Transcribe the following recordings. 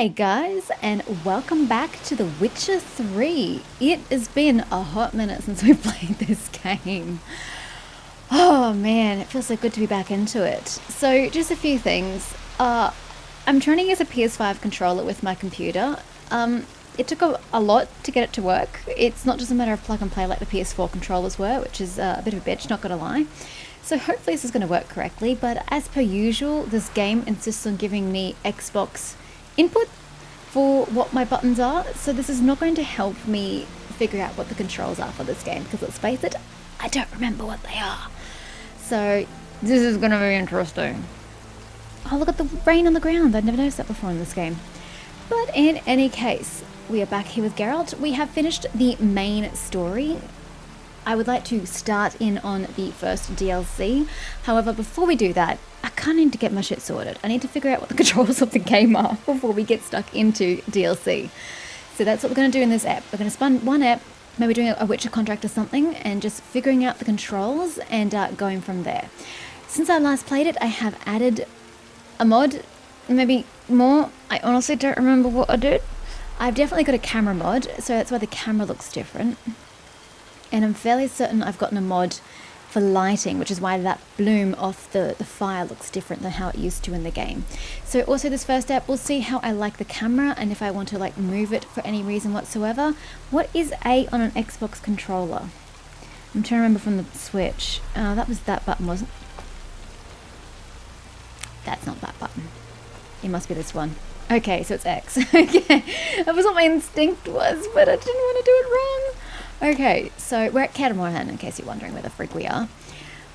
Hi guys, and welcome back to The Witcher 3. It has been a hot minute since we've played this game. Oh man, it feels so good to be back into it. So just a few things. I'm trying to use a PS5 controller with my computer. It took a lot to get it to work. It's not just a matter of plug and play like the PS4 controllers were, which is a bit of a bitch, not gonna lie. So hopefully this is going to work correctly, but as per usual, this game insists on giving me Xbox input for what my buttons are, so this is not going to help me figure out what the controls are for this game, because let's face it, I don't remember what they are. So this is going to be interesting. Oh, look at the rain on the ground. I'd never noticed that before in this game. But in any case, we are back here with Geralt. We have finished the main story. I would like to start in on the first DLC. However, before we do that, I kind of need to get my shit sorted. I need to figure out what the controls of the game are before we get stuck into DLC. So that's what we're going to do in this app. We're going to spun one app, maybe doing a Witcher contract or something, and just figuring out the controls and going from there. Since I last played it, I have added a mod, maybe more. I honestly don't remember what I did. I've definitely got a camera mod, so that's why the camera looks different. And I'm fairly certain I've gotten a mod for lighting, which is why that bloom off the fire looks different than how it used to in the game. So also this first app, we'll see how I like the camera and if I want to like move it for any reason whatsoever. What is A on an Xbox controller? I'm trying to remember from the Switch. That was that button, wasn't it? That's not that button. It must be this one. Okay, so it's X. Okay, that was what my instinct was, but I didn't want to do it wrong. Okay, so we're at Catamaran, in case you're wondering where the frig we are.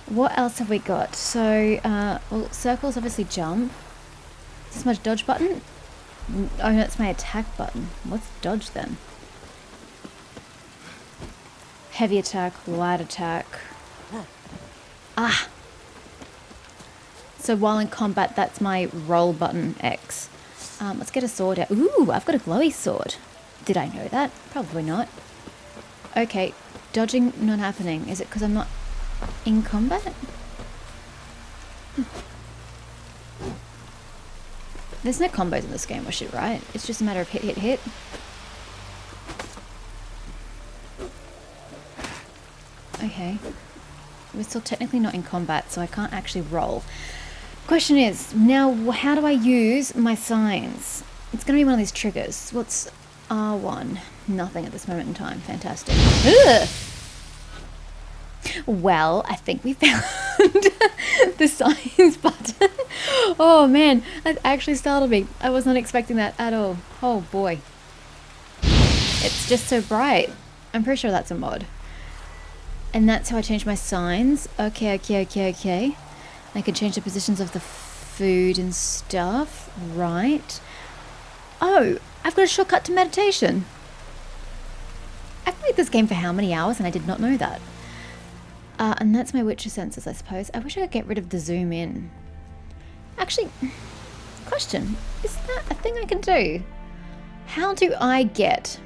What else have we got? So, well, circles obviously jump. Is this my dodge button? Oh, no, that's my attack button. What's dodge then? Heavy attack, light attack. Ah! So while in combat, that's my roll button X. Let's get a sword out. Ooh, I've got a glowy sword. Did I know that? Probably not. Okay, dodging not happening. Is it because I'm not in combat? There's no combos in this game or shit, right? It's just a matter of hit, hit, hit. Okay. We're still technically not in combat, so I can't actually roll. Question is, now how do I use my signs? It's going to be one of these triggers. What's R1? Nothing at this moment in time. Fantastic. Ugh! Well, I think we found the signs button. Oh man, that actually startled me. I was not expecting that at all. Oh boy. It's just so bright. I'm pretty sure that's a mod. And that's how I change my signs. Okay. I can change the positions of the food and stuff. Right. Oh, I've got a shortcut to meditation. I've played this game for how many hours and I did not know that. And that's my Witcher senses, I suppose. I wish I could get rid of the zoom in. Actually, question. Is that a thing I can do? How do I get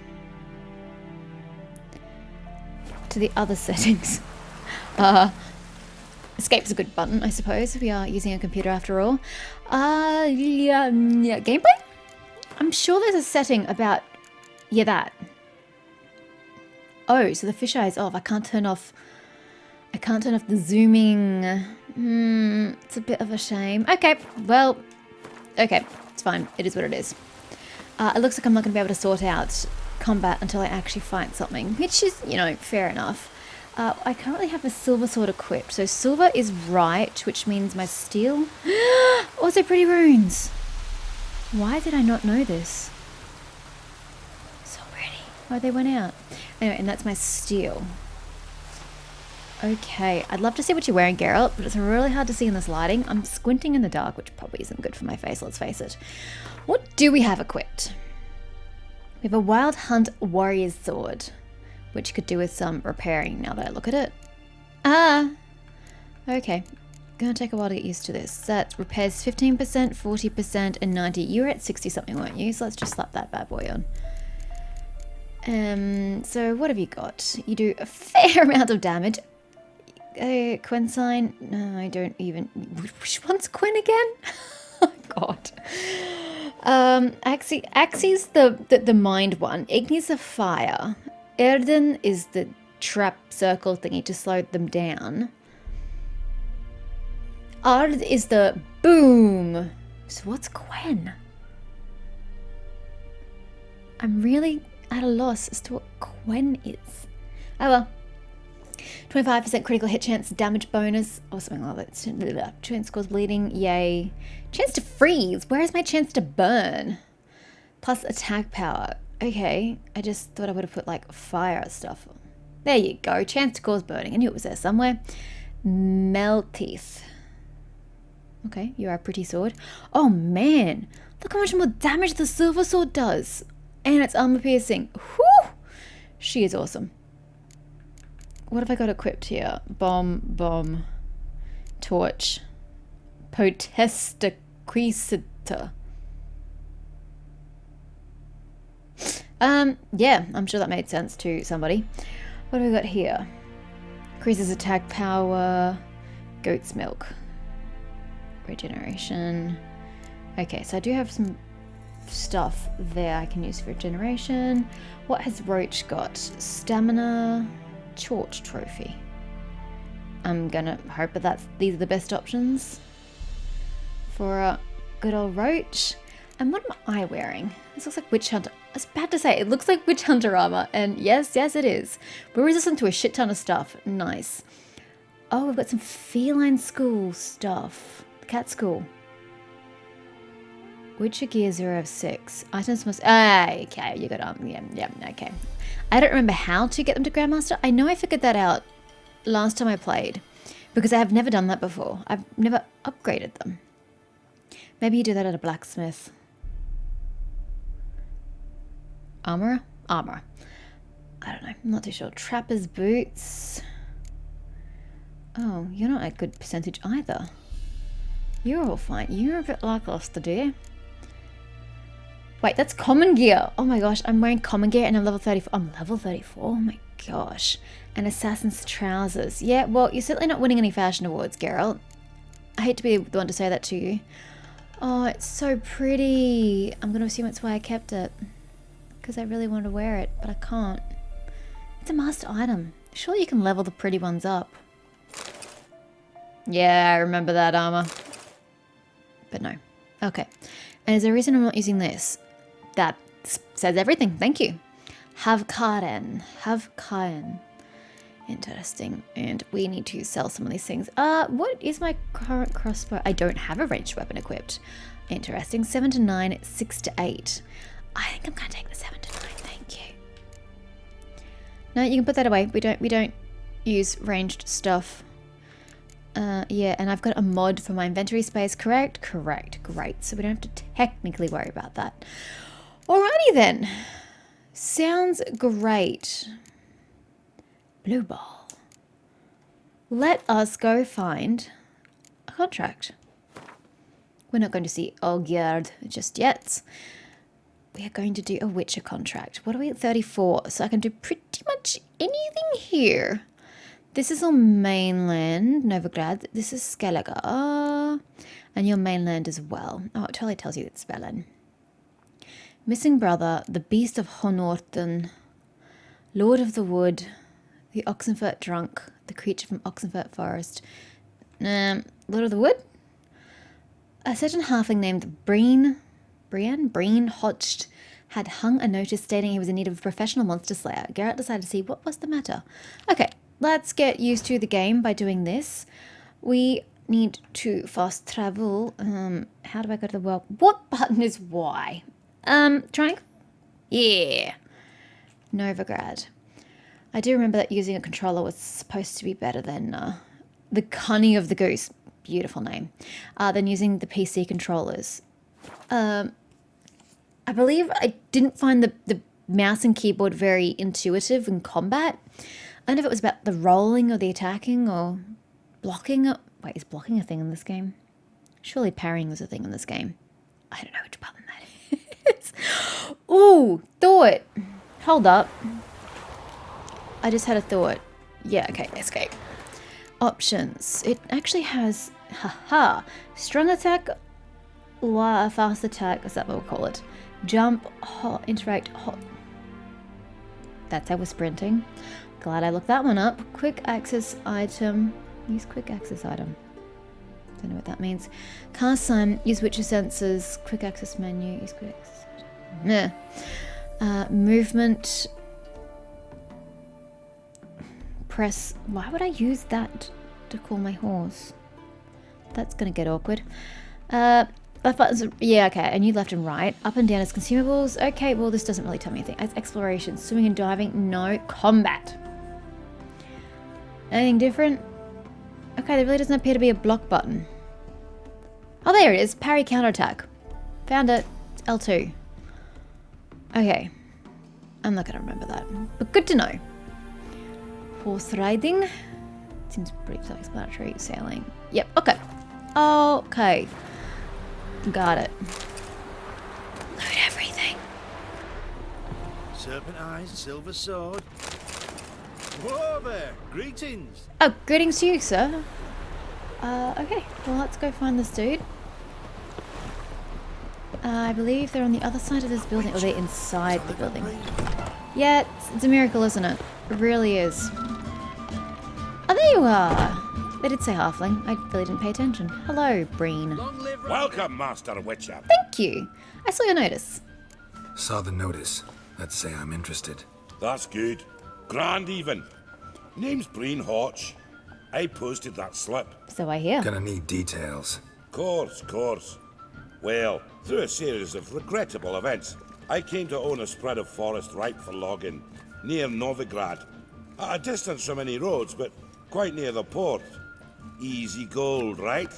to the other settings? Escape's a good button, I suppose. We are using a computer after all. Yeah, gameplay? I'm sure there's a setting about, yeah, that. Oh, so the fisheye is off. I can't turn off the zooming. It's a bit of a shame. Okay, well, okay, it's fine. It is what it is. It looks like I'm not going to be able to sort out combat until I actually fight something, which is, you know, fair enough. I currently have a silver sword equipped. So silver is right, which means my steel. Also pretty runes. Why did I not know this? So pretty. Oh, they went out. Anyway, and that's my steel. Okay, I'd love to see what you're wearing, Geralt, but it's really hard to see in this lighting. I'm squinting in the dark, which probably isn't good for my face, let's face it. What do we have equipped? We have a Wild Hunt Warrior's Sword, which could do with some repairing now that I look at it. Okay. Gonna take a while to get used to this. That repairs 15%, 40%, and 90. You were at 60 something, weren't you? So let's just slap that bad boy on. So what have you got? You do a fair amount of damage. Quinn sign? No, I don't even. Which one's Quinn again? Oh god. Axie's the mind one. Igni's a fire. Erden is the trap circle thingy to slow them down. Ard is the boom. So what's Gwen? I'm really at a loss as to what Gwen is. Oh well. 25% critical hit chance, damage bonus, or something like that. Chance cause bleeding, yay. Chance to freeze. Where is my chance to burn? Plus attack power. Okay, I just thought I would have put like fire stuff. There you go. Chance to cause burning. I knew it was there somewhere. Melteeth. Okay, you are a pretty sword. Oh man, look how much more damage the silver sword does. And it's armor piercing. Whew! She is awesome. What have I got equipped here? Bomb, torch, potestaquisita. Yeah, I'm sure that made sense to somebody. What have we got here? Increases attack power, goat's milk, regeneration. Okay, so I do have some stuff there I can use for regeneration. What has Roach got? Stamina, Chort trophy. I'm gonna hope that these are the best options for good old Roach. And what am I wearing? This looks like Witch Hunter. I was about to say, it looks like Witch Hunter armor. And yes, it is. We're resistant to a shit ton of stuff. Nice. Oh, we've got some feline school stuff. Cat school. Witcher gear 0 of 6. Items must... okay, you got yeah, okay. I don't remember how to get them to Grandmaster. I know I figured that out last time I played. Because I have never done that before. I've never upgraded them. Maybe you do that at a blacksmith. Armor? Armor. I don't know. I'm not too sure. Trapper's boots. Oh, you're not a good percentage either. You're all fine. You're a bit lackluster, dear. Wait, that's common gear. Oh my gosh, I'm wearing common gear and I'm level 34. I'm level 34? Oh my gosh. And assassin's trousers. Yeah, well, you're certainly not winning any fashion awards, Geralt. I hate to be the one to say that to you. Oh, it's so pretty. I'm going to assume that's why I kept it. Because I really want to wear it, but I can't. It's a master item. Surely you can level the pretty ones up. Yeah, I remember that armor. But no. Okay. And is there a reason I'm not using this? That says everything. Thank you. Have Karen. Interesting. And we need to sell some of these things. What is my current crossbow? I don't have a ranged weapon equipped. Interesting. 7 to 9, 6 to 8. I think I'm gonna take the 7 to 9. Thank you. No, you can put that away. We don't use ranged stuff. Yeah, and I've got a mod for my inventory space, correct? Correct, great. So we don't have to technically worry about that. Alrighty then. Sounds great. Blue ball. Let us go find a contract. We're not going to see Olgierd just yet. We are going to do a Witcher contract. What are we at 34? So I can do pretty much anything here. This is all mainland, Novigrad. This is Skellige. And your mainland as well. Oh, it totally tells you it's Velen. Missing brother, the beast of Honorton, Lord of the Wood, the Oxenfurt drunk, the creature from Oxenfurt forest. Lord of the Wood? A certain halfling named Breen Hodged had hung a notice stating he was in need of a professional monster slayer. Geralt decided to see what was the matter. Okay, let's get used to the game by doing this. We need to fast travel. How do I go to the world? What button is Y? Triangle? Yeah. Novigrad. I do remember that using a controller was supposed to be better than the Cunning of the Goose. Beautiful name. Than using the PC controllers. I believe I didn't find the mouse and keyboard very intuitive in combat. I don't know if it was about the rolling or the attacking or blocking. Wait, is blocking a thing in this game? Surely parrying is a thing in this game. I don't know which button that is. Ooh, thought. Hold up. I just had a thought. Yeah, okay, escape. Options. It actually has, strong attack, fast attack, is that what we'll call it? Jump, interact, That's how we're sprinting. Glad I looked that one up. Quick access item. Use quick access item. Don't know what that means. Cast sign. Use Witcher senses. Quick access menu. Use quick access item. Meh. Movement. Press. Why would I use that to call my horse? That's gonna get awkward. Left buttons. Yeah, okay. And you left and right. Up and down is consumables. Okay, well, this doesn't really tell me anything. As exploration, swimming and diving. No. Combat. Anything different? Okay, there really doesn't appear to be a block button. Oh, there it is. Parry counterattack. Found it. It's L2. Okay. I'm not going to remember that. But good to know. Horse riding. Seems pretty self-explanatory. Sailing. Yep. Okay. Okay. Got it. Load everything. Serpent eyes, silver sword. Whoa there. Greetings. Oh, greetings to you, sir. Okay. Well, let's go find this dude. I believe they're on the other side of this building. Or they're inside the building. Yeah, it's a miracle, isn't it? It really is. Oh, there you are. They did say halfling. I really didn't pay attention. Hello, Breen. Welcome, Master Witcher. Thank you. I saw your notice. Saw the notice. Let's say I'm interested. That's good. Grand even. Name's Breen Hotch. I posted that slip. So I hear. Gonna need details. Course. Well, through a series of regrettable events, I came to own a spread of forest ripe for logging, near Novigrad. At a distance from any roads, but quite near the port. Easy gold, right?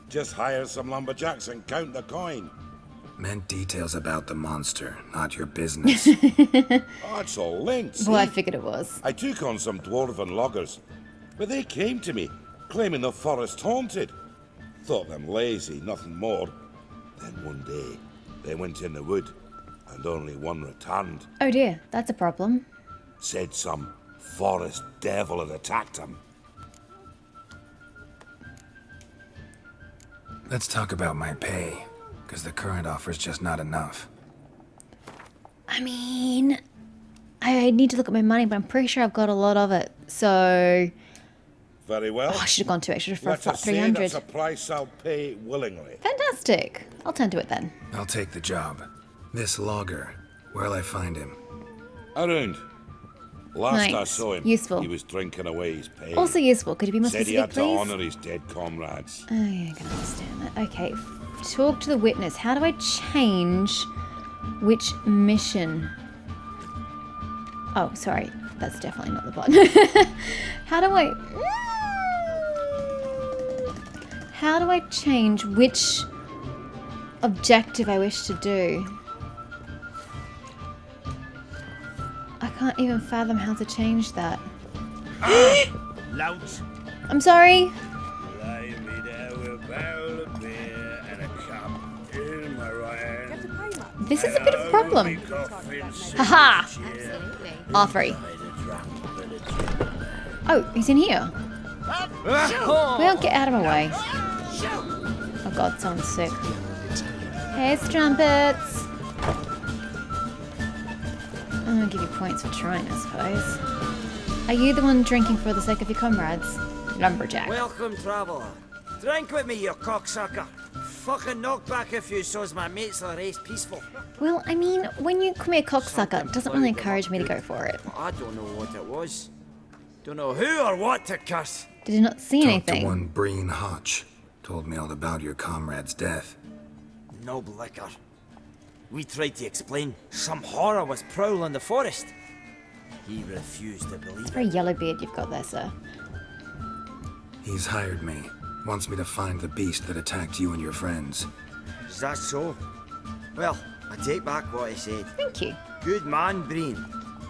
Just hire some lumberjacks and count the coin. Meant details about the monster, not your business. Oh, it's all linked, Well, I see? figured it was. I took on some dwarven loggers, but they came to me, claiming the forest haunted. Thought them lazy, nothing more. Then one day, they went in the wood, and only one returned. Oh dear, that's a problem. Said some forest devil had attacked them. Let's talk about my pay, because the current offer's just not enough. I mean, I need to look at my money, but I'm pretty sure I've got a lot of it. So, Very well. I should have gone 2 extra for a Let flat us say 300. that's a price I'll pay willingly. Fantastic. I'll turn to it then. I'll take the job. This logger, where'll I find him? Around. Last I Nice. saw him, Useful. he was drinking away his pay. Also useful. Could you be more Said he specific, had to please? honour his dead comrades. Oh, yeah, I can understand that. Okay. Talk to the witness. How do I change which mission? Oh, sorry. That's definitely not the button. How do I change which objective I wish to do? I can't even fathom how to change that. Louts. I'm sorry. Lie me there with a barrel of beer and a cup in my right hand. This is a bit of a problem. Coffin Haha! chair. R3. Oh, he's in here. Well, get out of my way. Oh god, someone's sick. Hey, strumpets! I'm gonna give you points for trying, I suppose. Are you the one drinking for the sake of your comrades? Lumberjack. Welcome, traveller. Drink with me, you cocksucker. Fucking knock back if you so's my mates will race peaceful. Well, I mean, when you call me a cocksucker, it doesn't really encourage me to go for it. I don't know what it was. Don't know who or what to curse. Did you not see Talked to anything? one Breen Hotch. Told me all about your comrade's death. Noble liquor. We tried to explain some horror was prowling the forest. He refused to believe It's it. very yellow beard you've got there, sir. He's hired me. Wants me to find the beast that attacked you and your friends. Is that so? Well, I take back what I said. Thank you. Good man, Breen,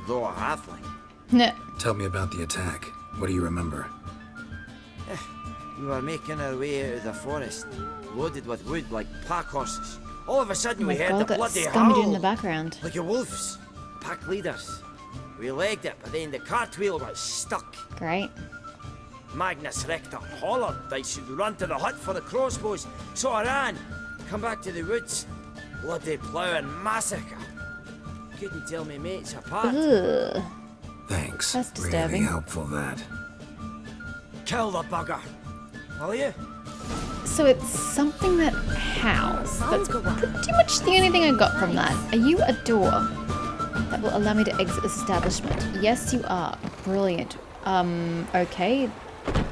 though a halfling. No. Tell me about the attack. What do you remember? We were making our way out of the forest, loaded with wood like pack horses. All of a sudden Oh we my heard god, the that bloody scummy dude in the howl. background. Like a wolves, pack leaders. We legged it, but then the cartwheel was stuck. Great. Magnus Rector hollered I should run to the hut for the crossbows, so I ran. Come back to the woods. Bloody plough and massacre. Couldn't tell me mates apart. Ugh. Thanks. That's Really disturbing. helpful, that. Kill the bugger. Will you? So it's something that howls. That's pretty much the only thing I got from that. Are you a door that will allow me to exit this establishment? Yes, you are. Brilliant. Okay.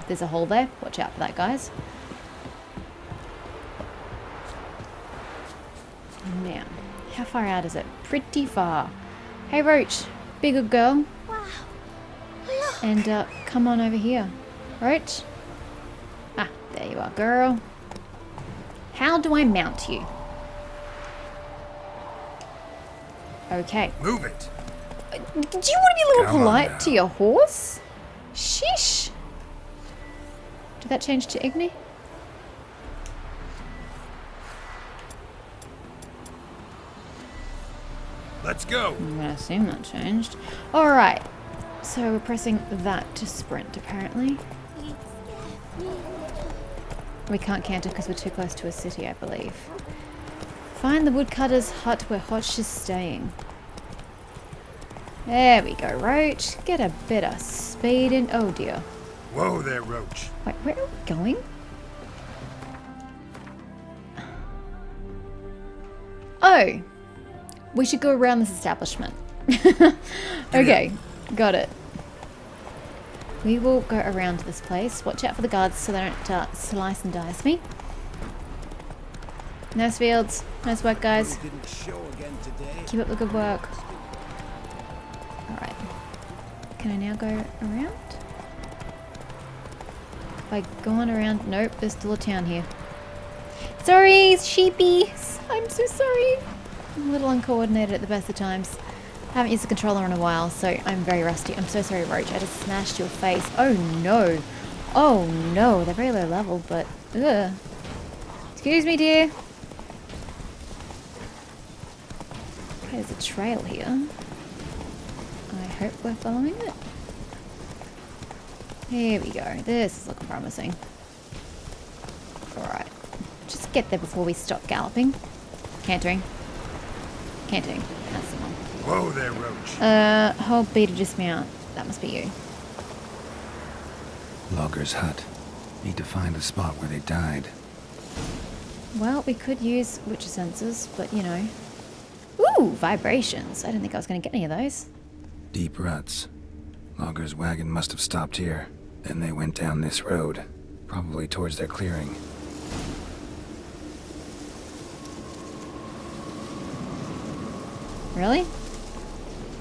There's a hole there. Watch out for that, guys. Now, how far out is it? Pretty far. Hey, Roach. Be a good girl. Wow. Look. And come on over here. Roach. Ah, there you are, girl. How do I mount you? Okay. Move it. Do you want to be a little Come on polite now. to your horse? Sheesh. Did that change to Igni? Let's go. I'm gonna assume that changed. Alright. So we're pressing that to sprint, apparently. We can't canter because we're too close to a city, I believe. Find the woodcutter's hut where Hotch is staying. There we go, Roach. Get a bit of speed in. Oh dear. Whoa there, Roach. Wait, where are we going? Oh. We should go around this establishment. Okay, got it. We will go around this place. Watch out for the guards so they don't slice and dice me. Nice fields. Nice work, guys. Keep up the good work. Alright. Can I now go around? If I go on around... Nope, there's still a town here. Sorry, sheepy. I'm so sorry. I'm a little uncoordinated at the best of times. Haven't used the controller in a while, so I'm very rusty. I'm so sorry, Roach. I just smashed your face. Oh no. Oh no. They're very low level, but... Ugh. Excuse me, dear. Okay, there's a trail here. I hope we're following it. Here we go. This is looking promising. Alright. Just get there before we stop galloping. Cantering. Cantering. That's the one. Whoa there, Roach. Hold B to dismount. That must be you. Logger's hut. Need to find the spot where they died. Well, we could use Witcher sensors, but you know. Ooh, vibrations. I didn't think I was going to get any of those. Deep ruts. Logger's wagon must have stopped here. Then they went down this road. Probably towards their clearing. Really?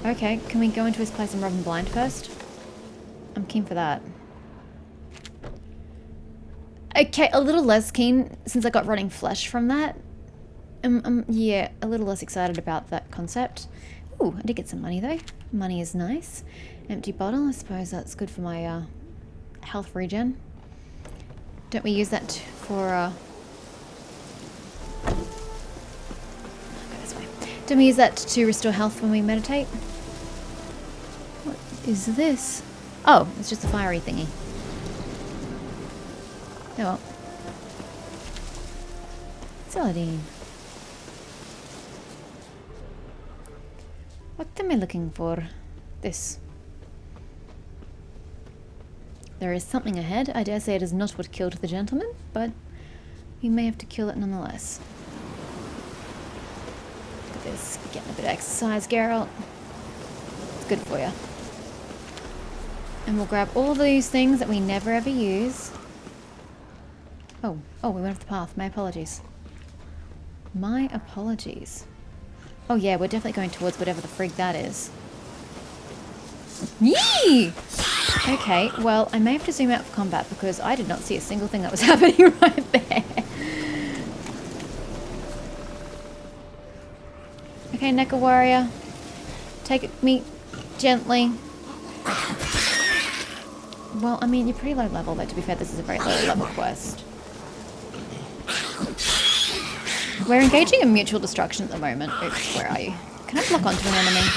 Okay, can we go into his place and rob him blind first? I'm keen for that. Okay, a little less keen since I got rotting flesh from that. Yeah, a little less excited about that concept. Ooh, I did get some money though. Money is nice. Empty bottle, I suppose that's good for my health regen. Don't we use that for go this way. Don't we use that to restore health when we meditate? What is this? Oh, it's just a fiery thingy. Oh well. Celadine. What am I looking for? This. There is something ahead. I dare say it is not what killed the gentleman, but we may have to kill it nonetheless. Look at this. Getting a bit of exercise, Geralt. It's good for you. And we'll grab all these things that we never ever use. Oh, we went off the path. My apologies. My apologies. Oh yeah, we're definitely going towards whatever the frig that is. Yee! Okay, well, I may have to zoom out for combat because I did not see a single thing that was happening right there. Okay, Neca Warrior. Take me gently. Well, I mean, you're pretty low level, though, to be fair, this is a very low level quest. We're engaging in mutual destruction at the moment. Oops, where are you? Can I block onto an enemy?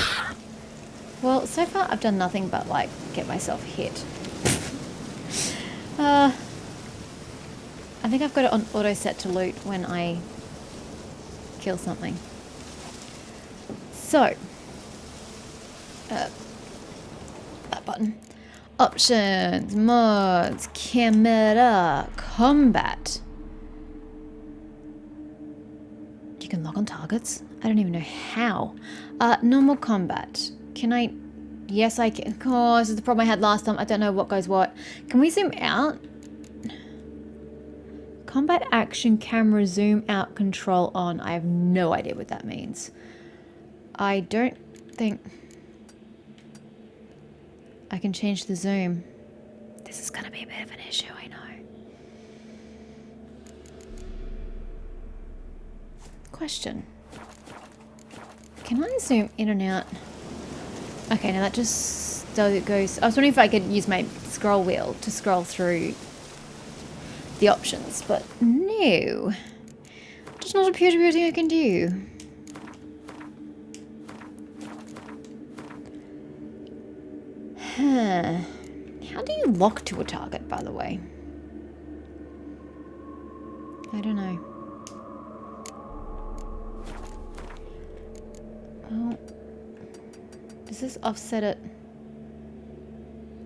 Well, so far I've done nothing but, like, get myself hit. I think I've got it on auto set to loot when I kill something. So, that button. Options, mods, camera, combat. You can lock on targets? I don't even know how. Normal combat. Can I... Yes, I can. Oh, this is the problem I had last time. I don't know what goes what. Can we zoom out? Combat action camera zoom out control on. I have no idea what that means. I don't think I can change the zoom. This is going to be a bit of an issue, I know. Question. Can I zoom in and out? Okay, now that just goes... I was wondering if I could use my scroll wheel to scroll through the options, but no. Does not appear to be a thing I can do. How do you lock to a target, by the way? I don't know. Oh. Does this offset it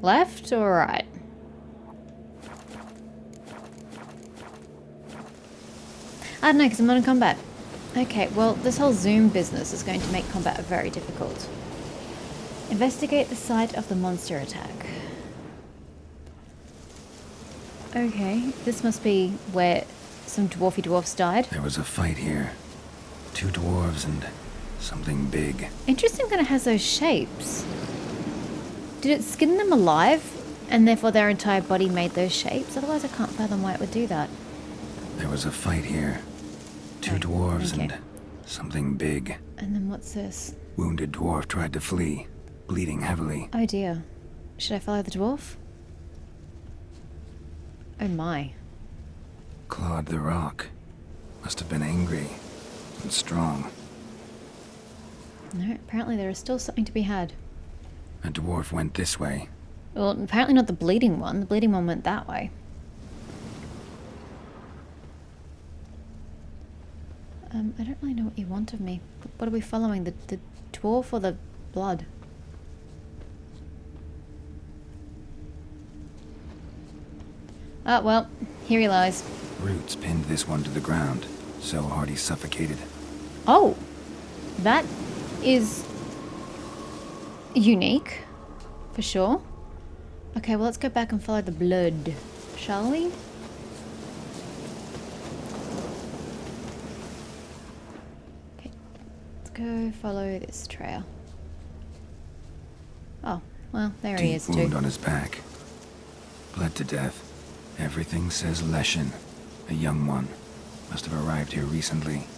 left or right? I don't know, because I'm not in combat. Okay, well, this whole zoom business is going to make combat very difficult. Investigate the site of the monster attack. Okay, this must be where some dwarfy dwarfs died. There was a fight here. 2 dwarves and something big. Interesting that it has those shapes. Did it skin them alive, and therefore their entire body made those shapes? Otherwise I can't fathom why it would do that. There was a fight here. 2 dwarves and something big. And then what's this? Wounded dwarf tried to flee, bleeding heavily. Oh dear. Should I follow the dwarf? Oh my. Clawed the rock. Must have been angry and strong. No, apparently there is still something to be had. A dwarf went this way. Well, apparently not the bleeding one. The bleeding one went that way. I don't really know what you want of me. What are we following? The dwarf or the blood? Oh, well, here he lies. Roots pinned this one to the ground, so hard he suffocated. Oh, that is unique, for sure. Okay, well, let's go back and follow the blood, shall we? Okay, let's go follow this trail. Oh, well, there he is, Deep too. wound on his back. Bled to death. Everything says Leshen. A young one. Must have arrived here recently.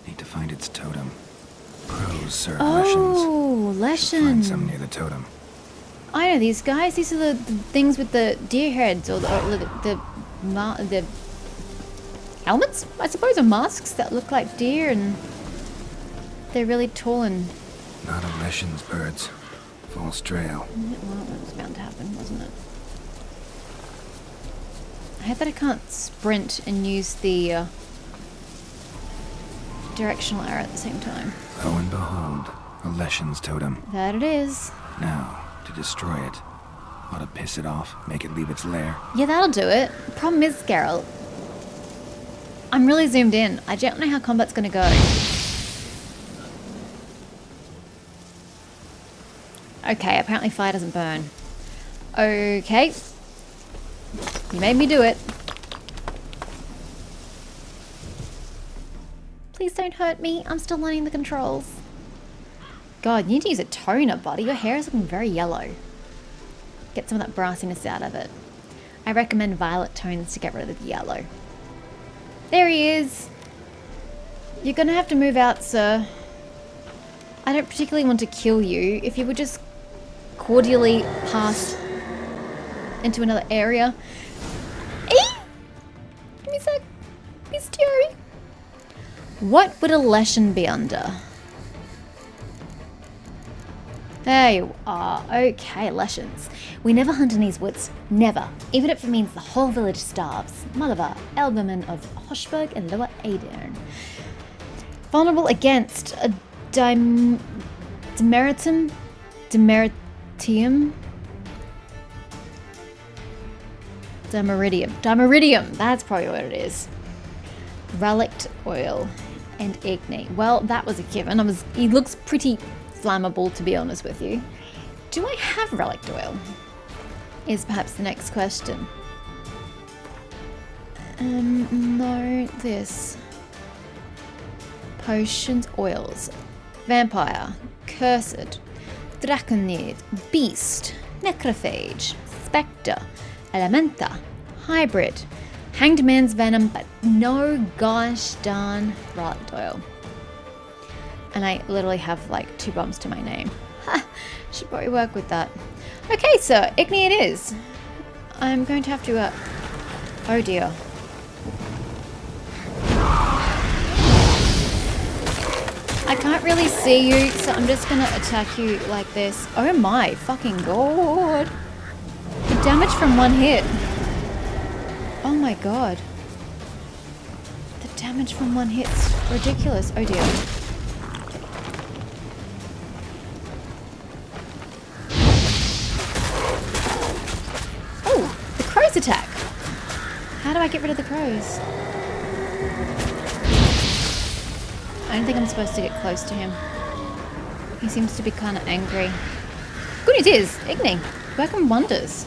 Need to find its totem. Crows serve Leshens. Oh, Leshen. Find some near the totem. I know these guys. These are the things with the deer heads, or the helmets, I suppose, or masks that look like deer, and they're really tall and... Not a Leshen's birds. False trail. Well, that was bound to happen, wasn't it? I hope that I can't sprint and use the directional arrow at the same time. Lo and behold, a Leshen's totem. That it is. Now, to destroy it. Ought to piss it off, make it leave its lair. Yeah, that'll do it. Problem is, Geralt, I'm really zoomed in. I don't know how combat's gonna go. Okay, apparently fire doesn't burn. Okay. You made me do it. Please don't hurt me. I'm still learning the controls. God, you need to use a toner, buddy. Your hair is looking very yellow. Get some of that brassiness out of it. I recommend violet tones to get rid of the yellow. There he is. You're gonna have to move out, sir. I don't particularly want to kill you. If you would just cordially pass into another area. Give me a sec. Bestiary. What would a Leshen be under? There you are. Okay, Leshens. We never hunt in these woods. Never. Even if it means the whole village starves. Malavar, Elderman of Hoshberg and Lower Adern. Vulnerable against a Demeritium? Dimeridium, that's probably what it is. Relict oil and Igni. Well, that was a given. He looks pretty flammable, to be honest with you. Do I have relict oil? Is perhaps the next question. No, this. Potions, oils. Vampire, Cursed, Draconid, Beast, Necrophage, Spectre, Elementa, Hybrid, Hanged Man's Venom, but no gosh darn relict oil. And I literally have like 2 bumps to my name. Ha! Should probably work with that. Okay, so Igni it is. I'm going to have to, oh dear. I can't really see you, so I'm just gonna attack you like this. Oh my fucking god. The damage from one hit. Oh my god. The damage from one hit's ridiculous. Oh dear. Oh, the crows attack. How do I get rid of the crows? I don't think I'm supposed to get close to him. He seems to be kind of angry. Good news is, Igni, working wonders.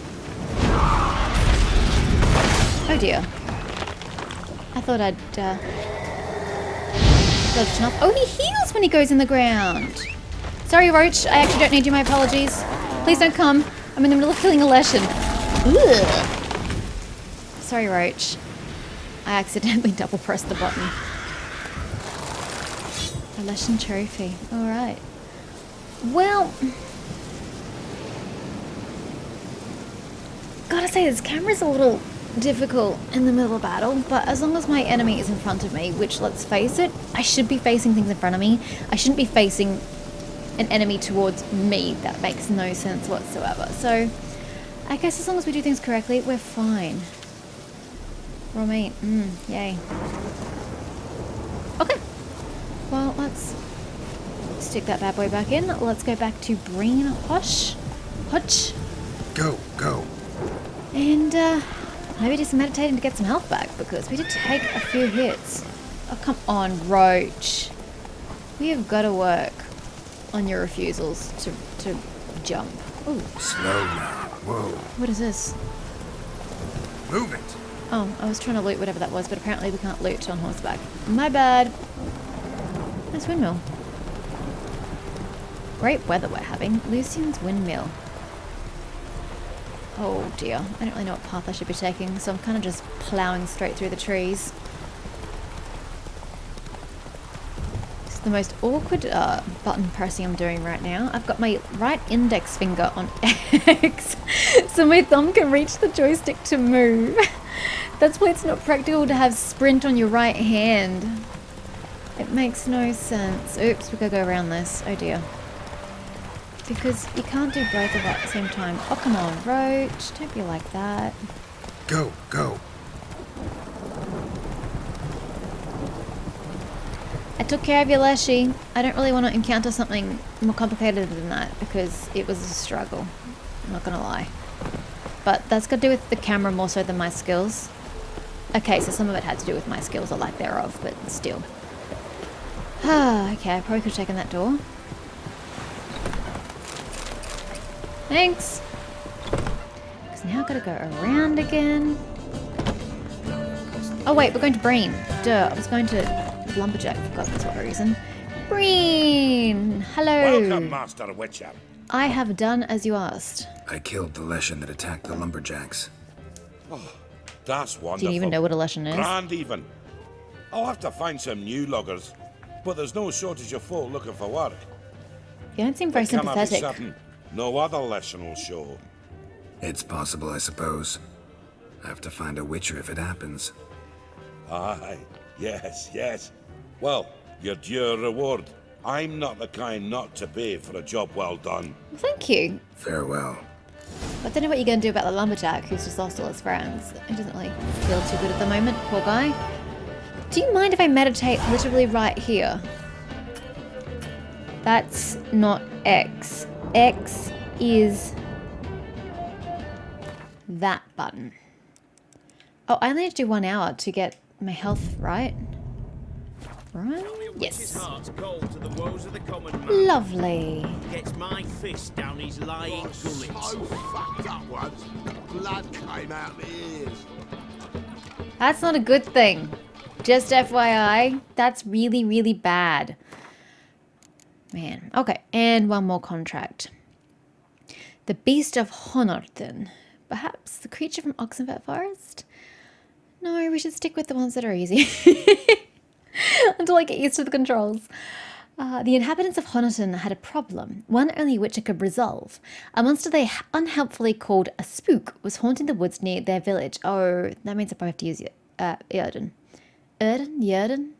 Oh dear. I thought I'd dodged enough. Oh, he heals when he goes in the ground. Sorry, Roach. I actually don't need you. My apologies. Please don't come. I'm in the middle of killing a Leshen. Ugh. Sorry, Roach. I accidentally double pressed the button. A Leshen trophy. Alright. Well, gotta say, this camera's a little difficult in the middle of battle, but as long as my enemy is in front of me, which, let's face it, I should be facing things in front of me. I shouldn't be facing an enemy towards me. That makes no sense whatsoever. So, I guess as long as we do things correctly, we're fine. Raw meat. Yay. Okay. Well, let's stick that bad boy back in. Let's go back to Breen Hutch. Go. And maybe do some meditating to get some health back, because we did take a few hits. Oh, come on, Roach. We have got to work on your refusals to jump. Ooh. Slow now. Whoa. What is this? Move it. Oh, I was trying to loot whatever that was, but apparently we can't loot on horseback. My bad. Nice windmill. Great weather we're having. Lucian's windmill. Oh dear. I don't really know what path I should be taking, so I'm kind of just ploughing straight through the trees. It's the most awkward button pressing I'm doing right now. I've got my right index finger on X, so my thumb can reach the joystick to move. That's why it's not practical to have sprint on your right hand. It makes no sense. Oops, we gotta go around this. Oh dear. Because you can't do both of them at the same time. Oh, come on, Roach. Don't be like that. Go. I took care of your Leshy. I don't really want to encounter something more complicated than that, because it was a struggle. I'm not gonna lie. But that's got to do with the camera more so than my skills. Okay, so some of it had to do with my skills or lack thereof, but still. Okay, I probably could have taken that door. Thanks. Because now I've got to go around again. Oh wait, we're going to Breen. Duh, I was going to Lumberjack for God knows what reason. Breen! Hello! Welcome, Master Witcher. I have done as you asked. I killed the Leshen that attacked the lumberjacks. That's wonderful. Do you even know what a Leshen is? Grand even. I'll have to find some new loggers, but there's no shortage of folk looking for work. You don't seem very But come sympathetic. certain, no other lesson will show. It's possible, I suppose. I have to find a witcher if it happens. Aye, yes. Well, your due reward. I'm not the kind not to pay for a job well done. Well, thank you. Farewell. I don't know what you're going to do about the lumberjack who's just lost all his friends. He doesn't really feel too good at the moment, poor guy. Do you mind if I meditate literally right here? That's not X. X is that button. Oh, I only need to do 1 hour to get my health right. Right? Yes. Lovely. Gets my fist down his lying gullet. So fucked up once. Blood came out my ears. That's not a good thing. Just FYI, that's really, really bad. Man. Okay, and one more contract. The Beast of Honorton. Perhaps the creature from Oxenfurt Forest? No, we should stick with the ones that are easy. Until I get used to the controls. The inhabitants of Honorton had a problem, one only which it could resolve. A monster they unhelpfully called a spook was haunting the woods near their village. Oh, that means I probably have to use Erden. Yerden?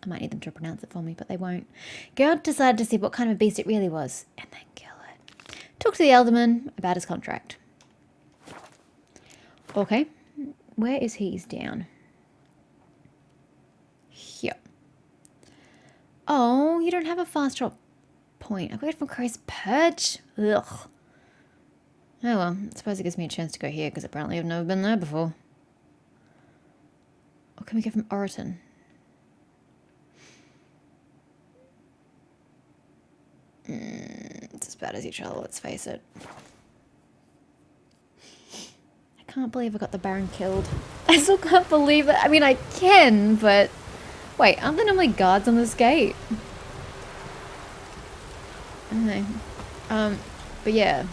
I might need them to pronounce it for me, but they won't. Geralt decided to see what kind of a beast it really was, and then kill it. Talk to the Elderman about his contract. Okay. Where is he? He's down. Here. Oh, you don't have a fast drop point. I got it from Crow's Perch. Ugh. Oh well, I suppose it gives me a chance to go here, because apparently I've never been there before. Or can we go from Oriton? It's as bad as each other, let's face it. I can't believe I got the Baron killed. I still can't believe it. I mean, I can, but... Wait, aren't there normally guards on this gate? Okay. But yeah.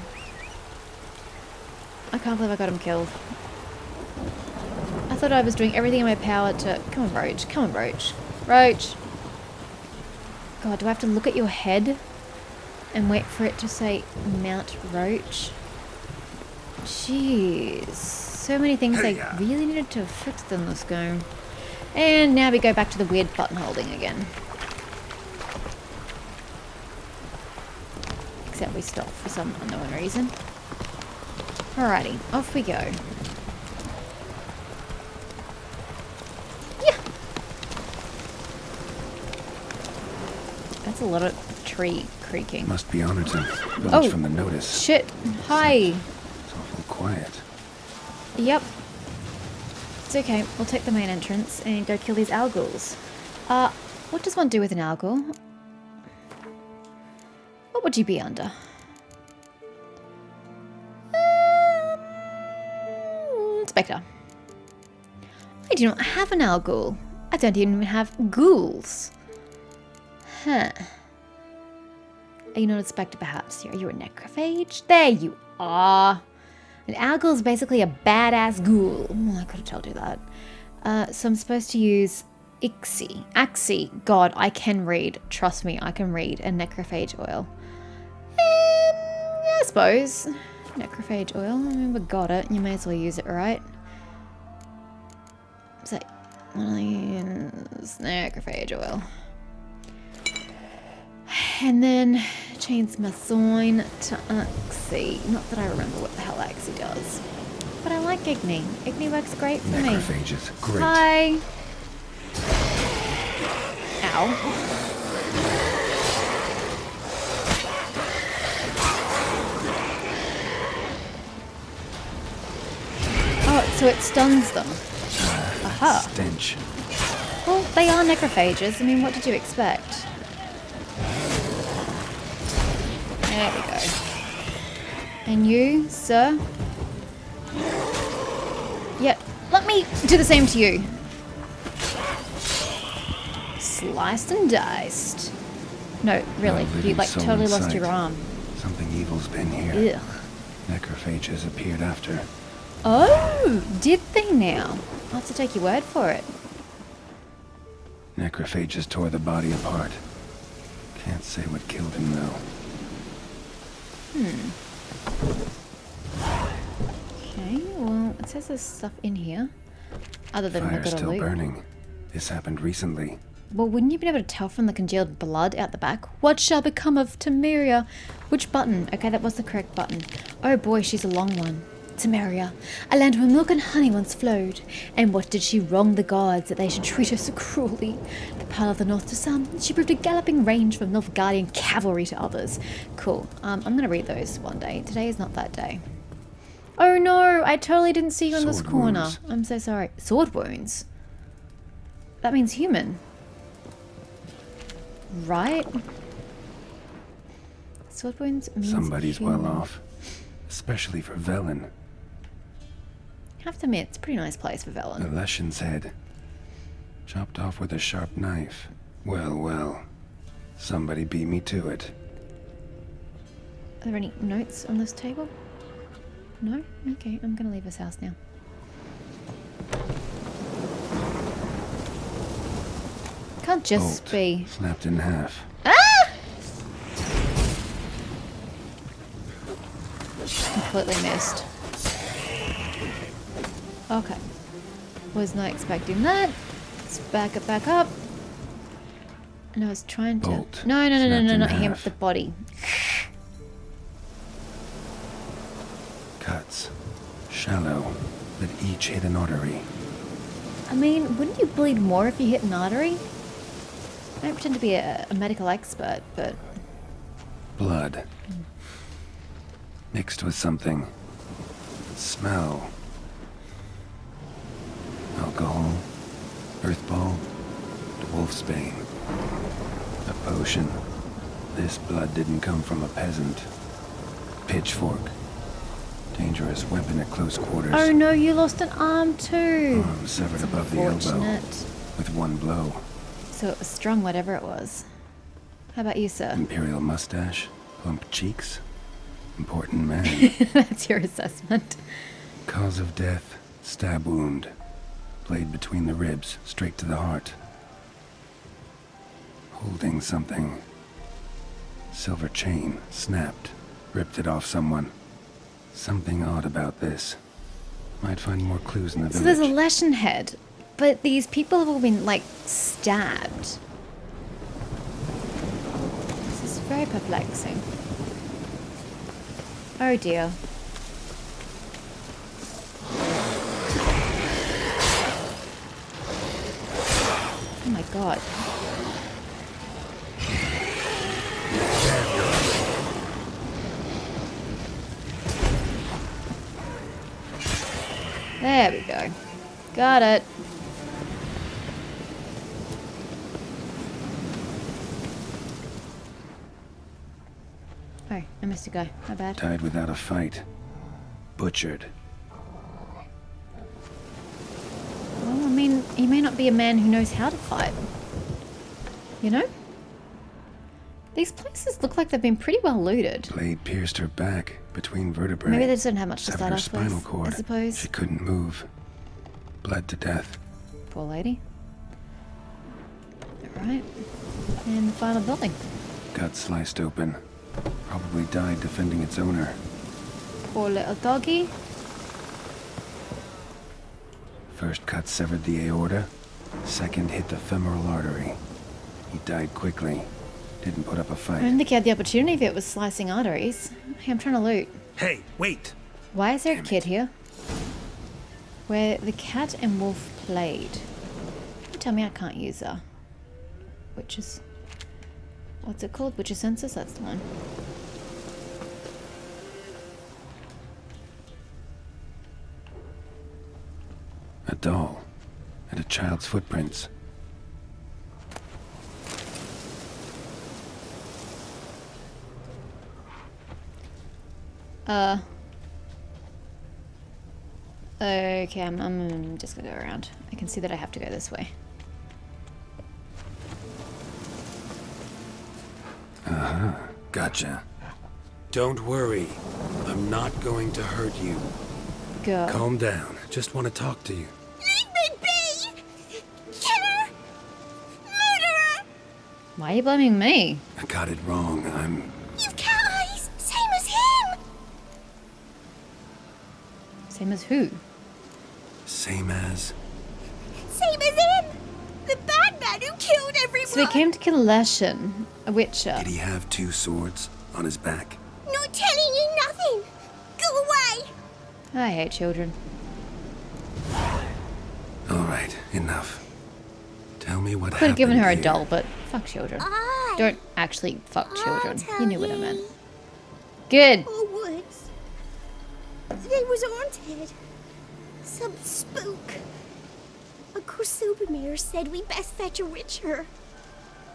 I can't believe I got him killed. I thought I was doing everything in my power to... Come on, Roach. Come on, Roach. Roach! God, do I have to look at your head? And wait for it to say Mount Roach? Jeez. So many things I really needed to have fixed in this game. And now we go back to the weird button holding again. Except we stop for some unknown reason. Alrighty, off we go. Yeah! That's a lot of tree creaking. Must be Honorton. Village from the notice. Shit. Hi. It's awful quiet. Yep. It's okay. We'll take the main entrance and go kill these Alguls. What does one do with an Algul? What would you be under? Spectre. I do not have an Algul. I don't even have ghouls. Huh. Are you not a Spectre, perhaps? Are you a necrophage? There you are. An Algul is basically a badass ghoul. Oh, I could have told you that. So I'm supposed to use Axi. God, I can read. Trust me, I can read. And necrophage oil. Yeah, I suppose. Necrophage oil. I mean, we got it. You may as well use it, right? So, necrophage oil. And then change my sign to Axi. Not that I remember what the hell Axi does. But I like Igni. Igni works great for me. Necrophages, great. Hi. Ow. Oh, so it stuns them. Aha. Stench. Well, they are necrophages. I mean, what did you expect? There we go. And you, sir? Yep. Let me do the same to you. Sliced and diced. No, really. You like totally lost your arm. Something evil's been here. Ugh. Necrophages appeared after. Oh, did they now? I'll have to take your word for it. Necrophages tore the body apart. Can't say what killed him, though. Okay, well, it says there's stuff in here. Other than Fire's we've got a still loot. burning. This happened recently. Well, wouldn't you be able to tell from the congealed blood out the back? What shall become of Temeria? Which button? Okay, that was the correct button. Oh boy, she's a long one. Temeria, a land where milk and honey once flowed. And what did she wrong the gods that they should treat her so cruelly? The Pearl of the North to some, she proved a galloping range from Nilfgaardian cavalry to others. Cool. I'm gonna read those one day. Today is not that day. Oh no, I totally didn't see you in this Sword corner. wounds. I'm so sorry. Sword wounds? That means human. Right? Sword wounds means Somebody's human. well off. Especially for Velen. I have to admit, it's a pretty nice place for The Velen. Leshen's head. Chopped off with a sharp knife. Well, well. Somebody beat me to it. Are there any notes on this table? No? Okay, I'm gonna leave this house now. Can't just Bolt be... snapped in half. Completely missed. Okay. Was not expecting that. Let's back it back up. And I was trying to... Bolt No, snapped in not him. half. The body. Cuts. Shallow, but each hit an artery. I mean, wouldn't you bleed more if you hit an artery? I don't pretend to be a medical expert, but... Blood. Mixed with something. Smell. Alcohol. Earthball. Wolfsbane. A potion. This blood didn't come from a peasant. Pitchfork. Dangerous weapon at close quarters. Oh no, you lost an arm too! Arm severed That's above the elbow. unfortunate. With one blow. So it was strong, whatever it was. How about you, sir? Imperial mustache. Plump cheeks. Important man. That's your assessment. Cause of death. Stab wound. Blade between the ribs, straight to the heart. Holding something. Silver chain, snapped. Ripped it off someone. Something odd about this. Might find more clues in the So village. there's a Leshen head, but these people have all been, like, stabbed. This is very perplexing. Oh dear. Oh my god. There we go. Got it. Oh, I missed a go. My bad. Died without a fight. Butchered. Well, I mean, he may not be a man who knows how to fight. You know? These places look like they've been pretty well looted. Blade pierced her back, between vertebrae. Maybe they just don't have much to Severed start her off spinal with, cord. I suppose. She couldn't move. Bled to death. Poor lady. Alright. And the final building. Gut sliced open. Probably died defending its owner. Poor little doggy. First cut severed the aorta. Second hit the femoral artery. He died quickly. Didn't put up a I fight. don't think he had the opportunity if it was slicing arteries. Hey, I'm trying to loot. Hey, wait! Why is there a Damn kid it. here? Where the cat and wolf played. You tell me I can't use witches. What's it called? Witches census? That's the one. A doll. And a child's footprints. Okay, I'm just gonna go around. I can see that I have to go this way. Gotcha. Don't worry. I'm not going to hurt you. Go. Calm down. Just want to talk to you. Leave me be! Killer! Murderer! Why are you blaming me? I got it wrong. You've cat eyes! Same as him! Same as who? Same as... Same as him! The bad man who killed everyone! So we came to kill Leshen, a witcher. Did he have two swords on his back? Not telling you nothing! Go away! I hate children. All right, enough. Tell me what Could have happened given her a here. doll, but fuck children. Don't actually fuck children. You knew what I meant. Good. Oh, woods. They was haunted. Some spook. Uncle Silvermere said we best fetch a witcher.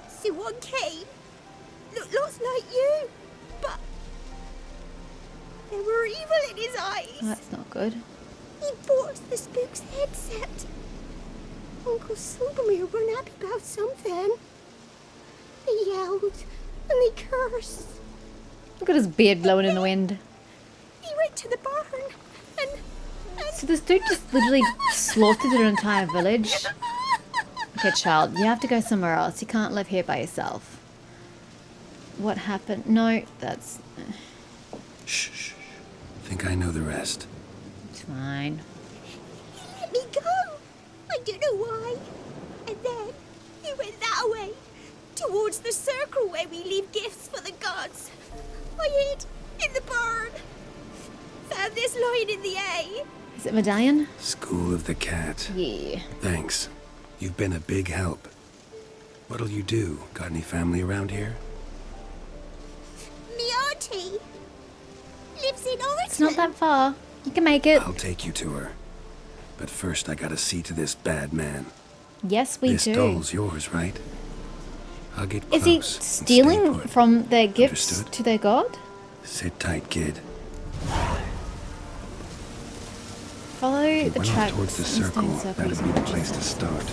So one came. Looked lots like you, but there were evil in his eyes. That's not good. He forced the spook's headset. Uncle Silvermere weren't happy about something. They yelled and they cursed. Look at his beard blowing in the wind. He went to the barn and So this dude just literally slaughtered an entire village. Okay, child, you have to go somewhere else. You can't live here by yourself. What happened? No, that's... Shh, shh, shh. Think I know the rest. It's fine. he let me go. I don't know why. And then he went that way, towards the circle where we leave gifts for the gods. I hid in the barn. Found this lying in the hay. Is it Medallion? School of the Cat. Yeah. Thanks. You've been a big help. What'll you do? Got any family around here? Me auntie lives in Orton. It's not that far. You can make it. I'll take you to her. But first I gotta see to this bad man. Yes, we This do. doll's yours, right? I'll get close. Is he and stay stealing put. from their gifts Understood? to their god? Sit tight, kid. Follow If you the went off tracks. towards the in stone circle, circles that'd be and the place to start.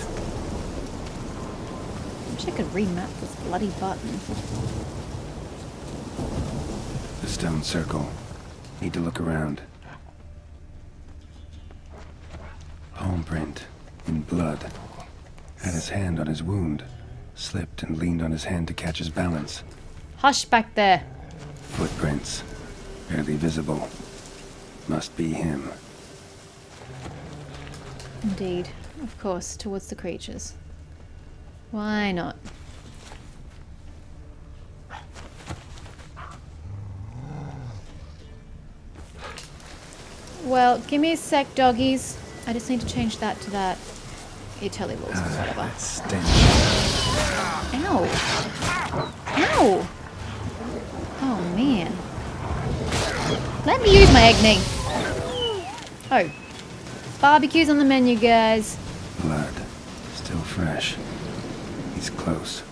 I wish I could remap this bloody button. The stone circle. Need to look around. Palm print. In blood. Had his hand on his wound. Slipped and leaned on his hand to catch his balance. Hush back there. Footprints. Barely visible. Must be him. Indeed. Of course, towards the creatures. Why not? Well, give me a sec, doggies. I just need to change that to that. Italy rules or whatever. That stench. Ow! Ow! Oh, man. Let me use my egg knee. Oh. Barbecue's on the menu, guys. Blood. Still fresh. He's close.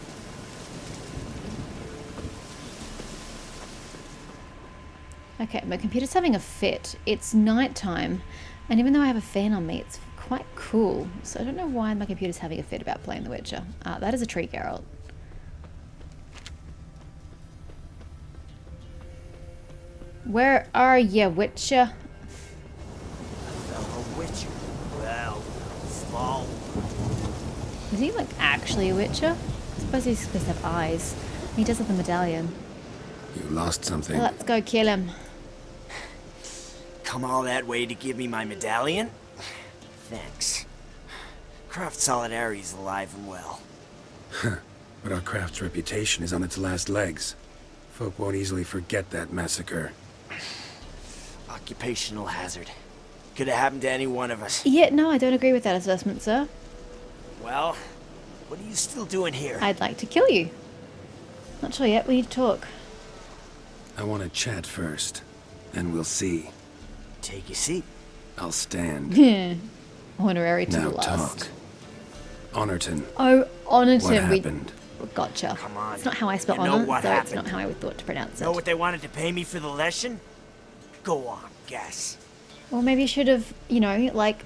Okay, my computer's having a fit. It's nighttime, and even though I have a fan on me, it's quite cool. So I don't know why my computer's having a fit about playing The Witcher. That is a tree, Geralt. Where are you, Witcher? A witcher. Well, small. Is he like actually a Witcher? I suppose he's supposed to have eyes. He does have the medallion. You lost something. Let's go kill him. Come all that way to give me my medallion? Thanks. Craft Solidarity's alive and well. But our craft's reputation is on its last legs. Folk won't easily forget that massacre. Occupational hazard. Could have happened to any one of us. Yeah, no, I don't agree with that assessment, sir. Well, what are you still doing here? I'd like to kill you. Not sure yet, we need to talk. I want to chat first. Then we'll see. Take a seat. I'll stand. Honorary to Now the last. talk. Honorton. Oh, Honorton. What happened? Gotcha. Come on. It's not how I spell You know honor, what so it's happened. not how I would thought to pronounce it. Know what they wanted to pay me for the lesson? Go on, guess. Or maybe you should have, you know, like,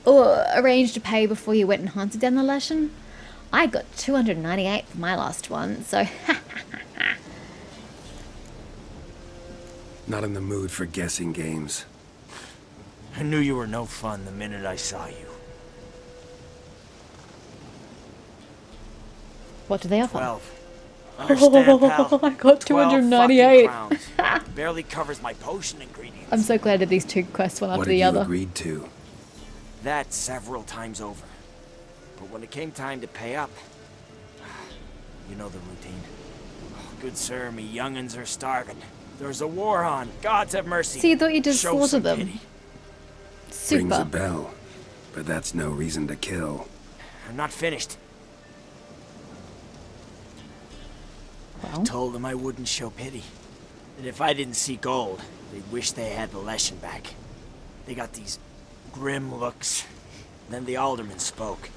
arranged to pay before you went and hunted down the lesson. I got 298 for my last one, so Not in the mood for guessing games. I knew you were no fun the minute I saw you. what do they offer? 12. Understand, pal? I got 298. 298. Barely covers my potion ingredients. I'm so glad that these two quests one What after had the you other. agreed to? That several times over. But when it came time to pay up, you know the routine. Oh, good sir, me young'uns are starving. There's a war on. Gods have mercy. See, you thought you just Show slaughtered some them. pity. Rings a Super. bell. But that's no reason to kill. I'm not finished. Well, I told them I wouldn't show pity. That if I didn't see gold, they'd wish they had the Leshen back. They got these grim looks. Then the alderman spoke.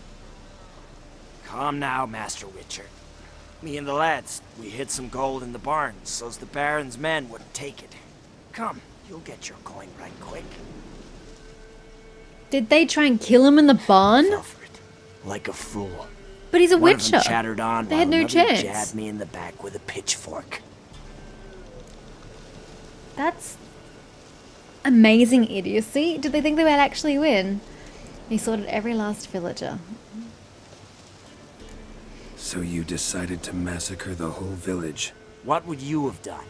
Calm now, Master Witcher. Me and the lads, we hid some gold in the barn, so's the Baron's men wouldn't take it. Come, you'll get your coin right quick. did they try and kill him in the barn? Fell for it, like a fool. But he's a One of them witcher. chattered on They while had no another chance. jabbed me in the back with a pitchfork. That's amazing idiocy. Did they think they would actually win? He slaughtered every last villager. So you decided to massacre the whole village? What would you have done?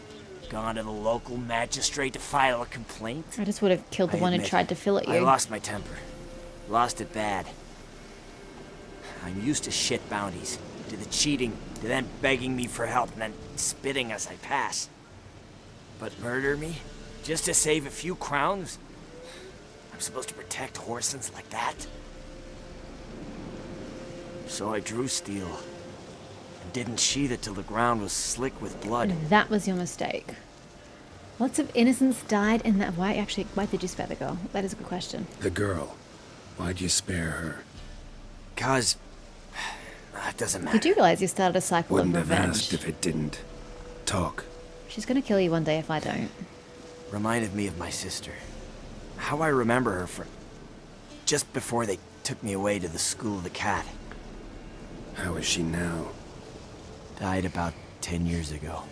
Gone to the local magistrate to file a complaint? I just would have killed the I one who admit, tried to fill at I you. lost my temper. Lost it bad. I'm used to shit bounties, to the cheating, to them begging me for help and then spitting as I pass. But murder me? Just to save a few crowns? I'm supposed to protect Horsens like that? So I drew steel. And didn't sheath it till the ground was slick with blood. And that was your mistake. Lots of innocents died in that. Why did you spare the girl? That is a good question. The girl. Why'd you spare her? 'Cause... it doesn't matter. Did you realize you started a cycle Wouldn't of have revenge? asked if it didn't. Talk. She's gonna kill you one day if I don't. Reminded me of my sister. How I remember her from... just before they took me away to the School of the Cat. How is she now? Died about 10 years ago.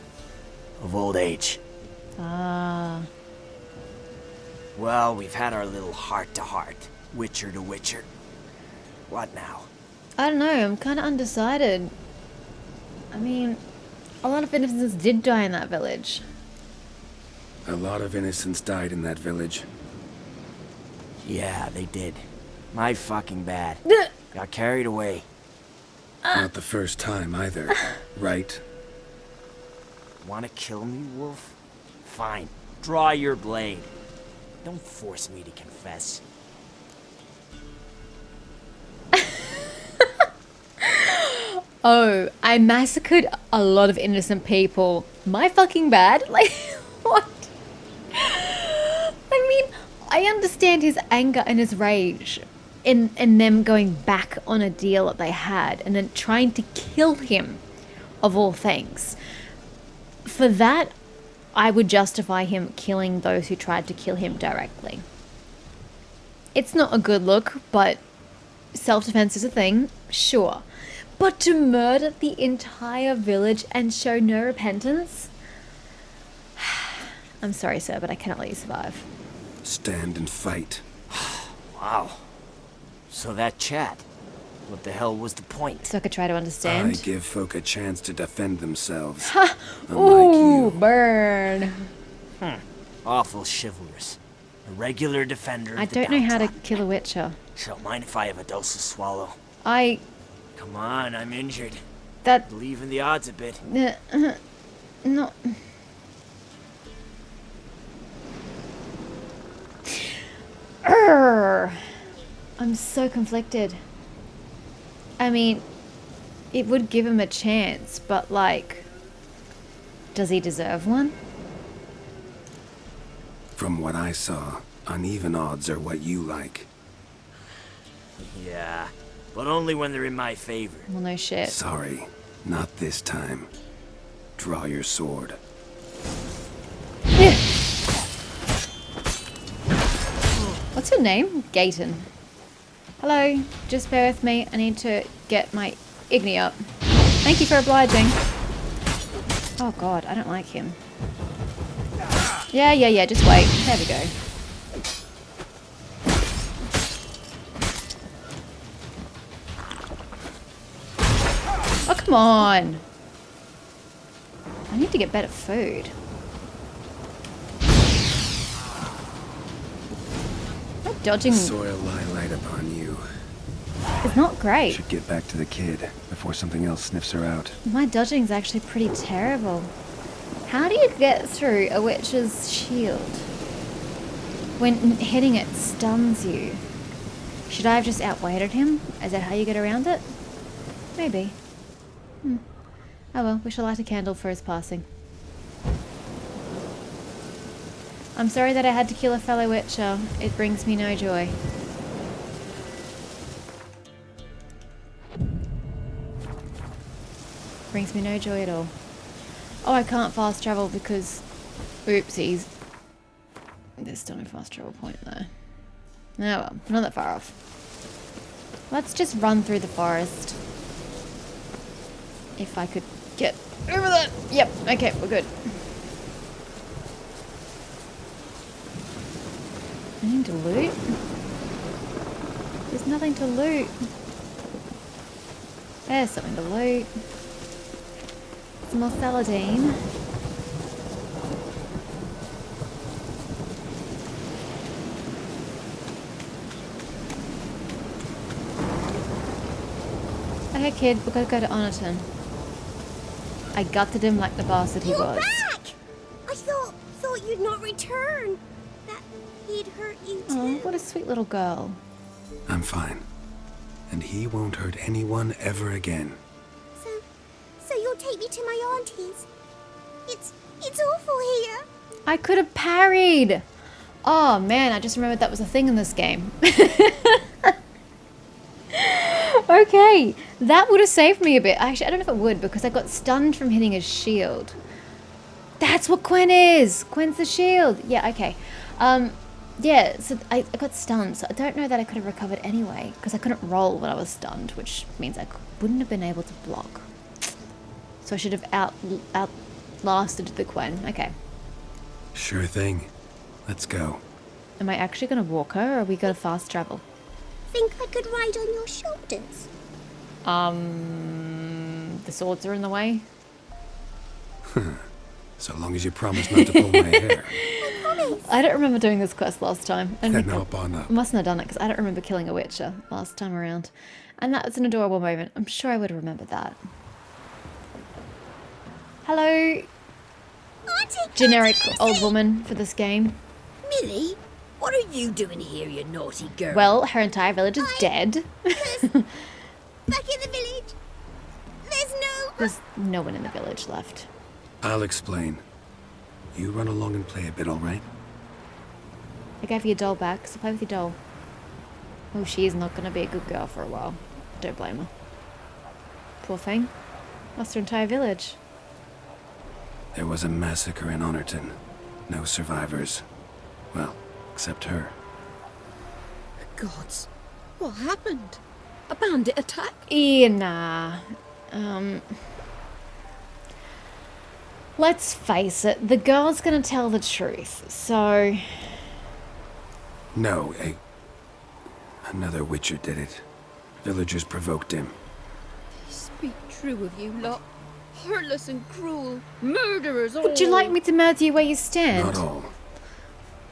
Of old age. Ah. Well, we've had our little heart-to-heart. Witcher to Witcher. What now? I don't know, I'm kind of undecided. I mean, a lot of innocents did die in that village. A lot of innocents died in that village. Yeah, they did. My fucking bad. Got carried away. Not the first time either, right? Wanna kill me, Wolf? Fine. Draw your blade. Don't force me to confess. Oh, I massacred a lot of innocent people. My fucking bad? Like, what? I mean, I understand his anger and his rage in them going back on a deal that they had and then trying to kill him, of all things. For that, I would justify him killing those who tried to kill him directly. It's not a good look, but self-defense is a thing, sure. But to murder the entire village and show no repentance? I'm sorry, sir, but I cannot let you survive. Stand and fight. Wow. So that chat. What the hell was the point? So I could try to I understand. give folk a chance to defend themselves. Ooh, Unlike you. burn. Awful chivalrous. A regular defender of I the don't know how to downtrodden. kill a witcher. So mind if I have a dose to swallow? Come on, I'm injured. That... Believe in the odds a bit. No. Urgh. I'm so conflicted. I mean, it would give him a chance, but like, does he deserve one? From what I saw, uneven odds are what you like. Yeah, but only when they're in my favor. Well, no shit. Sorry, not this time. Draw your sword. What's your name? Gayton. Hello, just bear with me. I need to get my Igni up. Thank you for obliging. Oh god, I don't like him. Yeah, just wait. There we go. Oh, come on. I need to get better food. My dodging Soil lie light upon you. is not great. Should get back to the kid before something else sniffs her out. My dodging's actually pretty terrible. How do you get through a witch's shield when hitting it stuns you? Should I have just outweighted him? Is that how you get around it? Maybe. Oh well, we shall light a candle for his passing. I'm sorry that I had to kill a fellow Witcher. It brings me no joy. Brings me no joy at all. Oh, I can't fast travel because... Oopsies. There's still no fast travel point there. Oh well, not that far off. Let's just run through the forest. If I could get over that. Yep, okay, we're good. Anything to loot? There's nothing to loot. There's something to loot. Some more Saladine. Okay, kid, we're gonna go to Oniton. I gutted him like the bastard he You're was. back! I thought you'd not return. That he'd hurt you too. Oh, what a sweet little girl. I'm fine. And he won't hurt anyone ever again. So you'll take me to my auntie's. It's awful here. I could have parried. Oh man, I just remembered that was a thing in this game. Okay, that would have saved me a bit. Actually, I don't know if it would because I got stunned from hitting his shield. That's what Quen is. Quen's the shield. Yeah, okay. Yeah, so I got stunned. So I don't know that I could have recovered anyway because I couldn't roll when I was stunned, which means I wouldn't have been able to block. So I should have outlasted the Quen. Okay. Sure thing. Let's go. Am I actually going to walk her or are we going to fast travel? Think I could ride on your shoulders? The swords are in the way. So long as you promise not to pull my hair. I promise. I don't remember doing this quest last time. I Then hop on up. mustn't have done it because I don't remember killing a Witcher last time around. And that was an adorable moment. I'm sure I would have remembered that. Hello, Auntie, generic Auntie old Lucy! woman for this game. Millie, what are you doing here, you naughty girl? Well, her entire village is dead. Back in the village. There's no one in the village left. I'll explain. You run along and play a bit, all right? I gave you a doll back, so play with your doll. Oh, she is not going to be a good girl for a while. Don't blame her. Poor thing. Lost her entire village. There was a massacre in Honorton. No survivors. Well, except her. Gods, what happened? A bandit attack? Nah. Let's face it, the girl's gonna tell the truth, so... No, another Witcher did it. Villagers provoked him. Speak true of you lot. Heartless and cruel. Murderers all. Would you like me to murder you where you stand? Not all.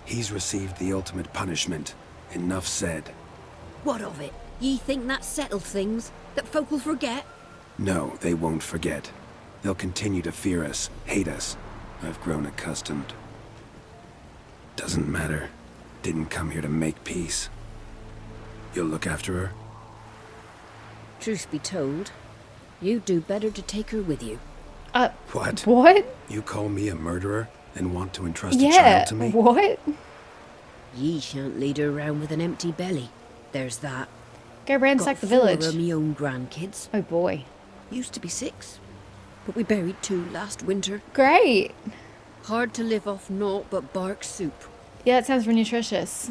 He's received the ultimate punishment. Enough said. What of it? Ye think that settled things? That folk will forget? No, they won't forget. They'll continue to fear us, hate us. I've grown accustomed. Doesn't matter. Didn't come here to make peace. You'll look after her? Truth be told, you'd do better to take her with you. What? What? You call me a murderer and want to entrust a Yeah, child to me? what? Ye shan't lead her around with an empty belly. There's that. Go ransack Got the 4 village. of me own grandkids. Oh boy. Used to be 6, but we buried 2 last winter. Great. Hard to live off naught but bark soup. Yeah, that sounds very nutritious.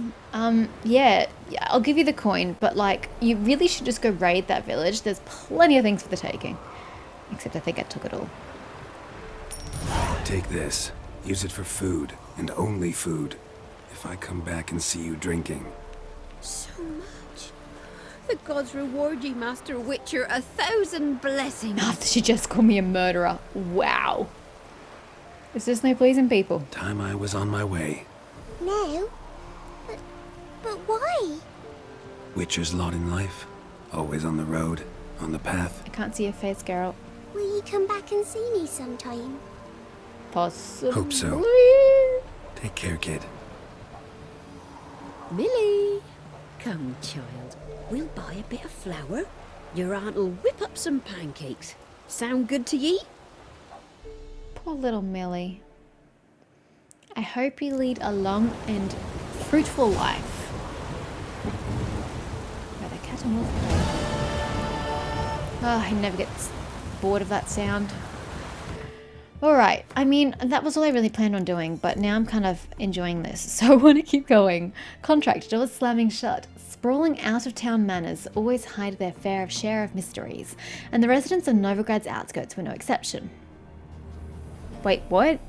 Yeah, I'll give you the coin, but like, you really should just go raid that village. There's plenty of things for the taking. Except I think I took it all. Take this. Use it for food, and only food. If I come back and see you drinking. So much. The gods reward ye, Master Witcher, 1,000 blessings. After she just called me a murderer. Wow. Is this no pleasing people? Time I was on my way. No. But why? Witcher's lot in life. Always on the road, on the path. I can't see your face, Geralt. Will you come back and see me sometime? Possibly. Hope so. Take care, kid. Millie. Come, child, we'll buy a bit of flour. Your aunt'll whip up some pancakes. Sound good to ye? Poor little Millie. I hope you lead a long and fruitful life. By the cat and wolf play. Oh, he never gets bored of that sound. Alright, I mean, that was all I really planned on doing, but now I'm kind of enjoying this, so I want to keep going. Contract doors slamming shut. Sprawling out-of-town manors always hide their fair share of mysteries, and the residents of Novigrad's outskirts were no exception. Wait, what?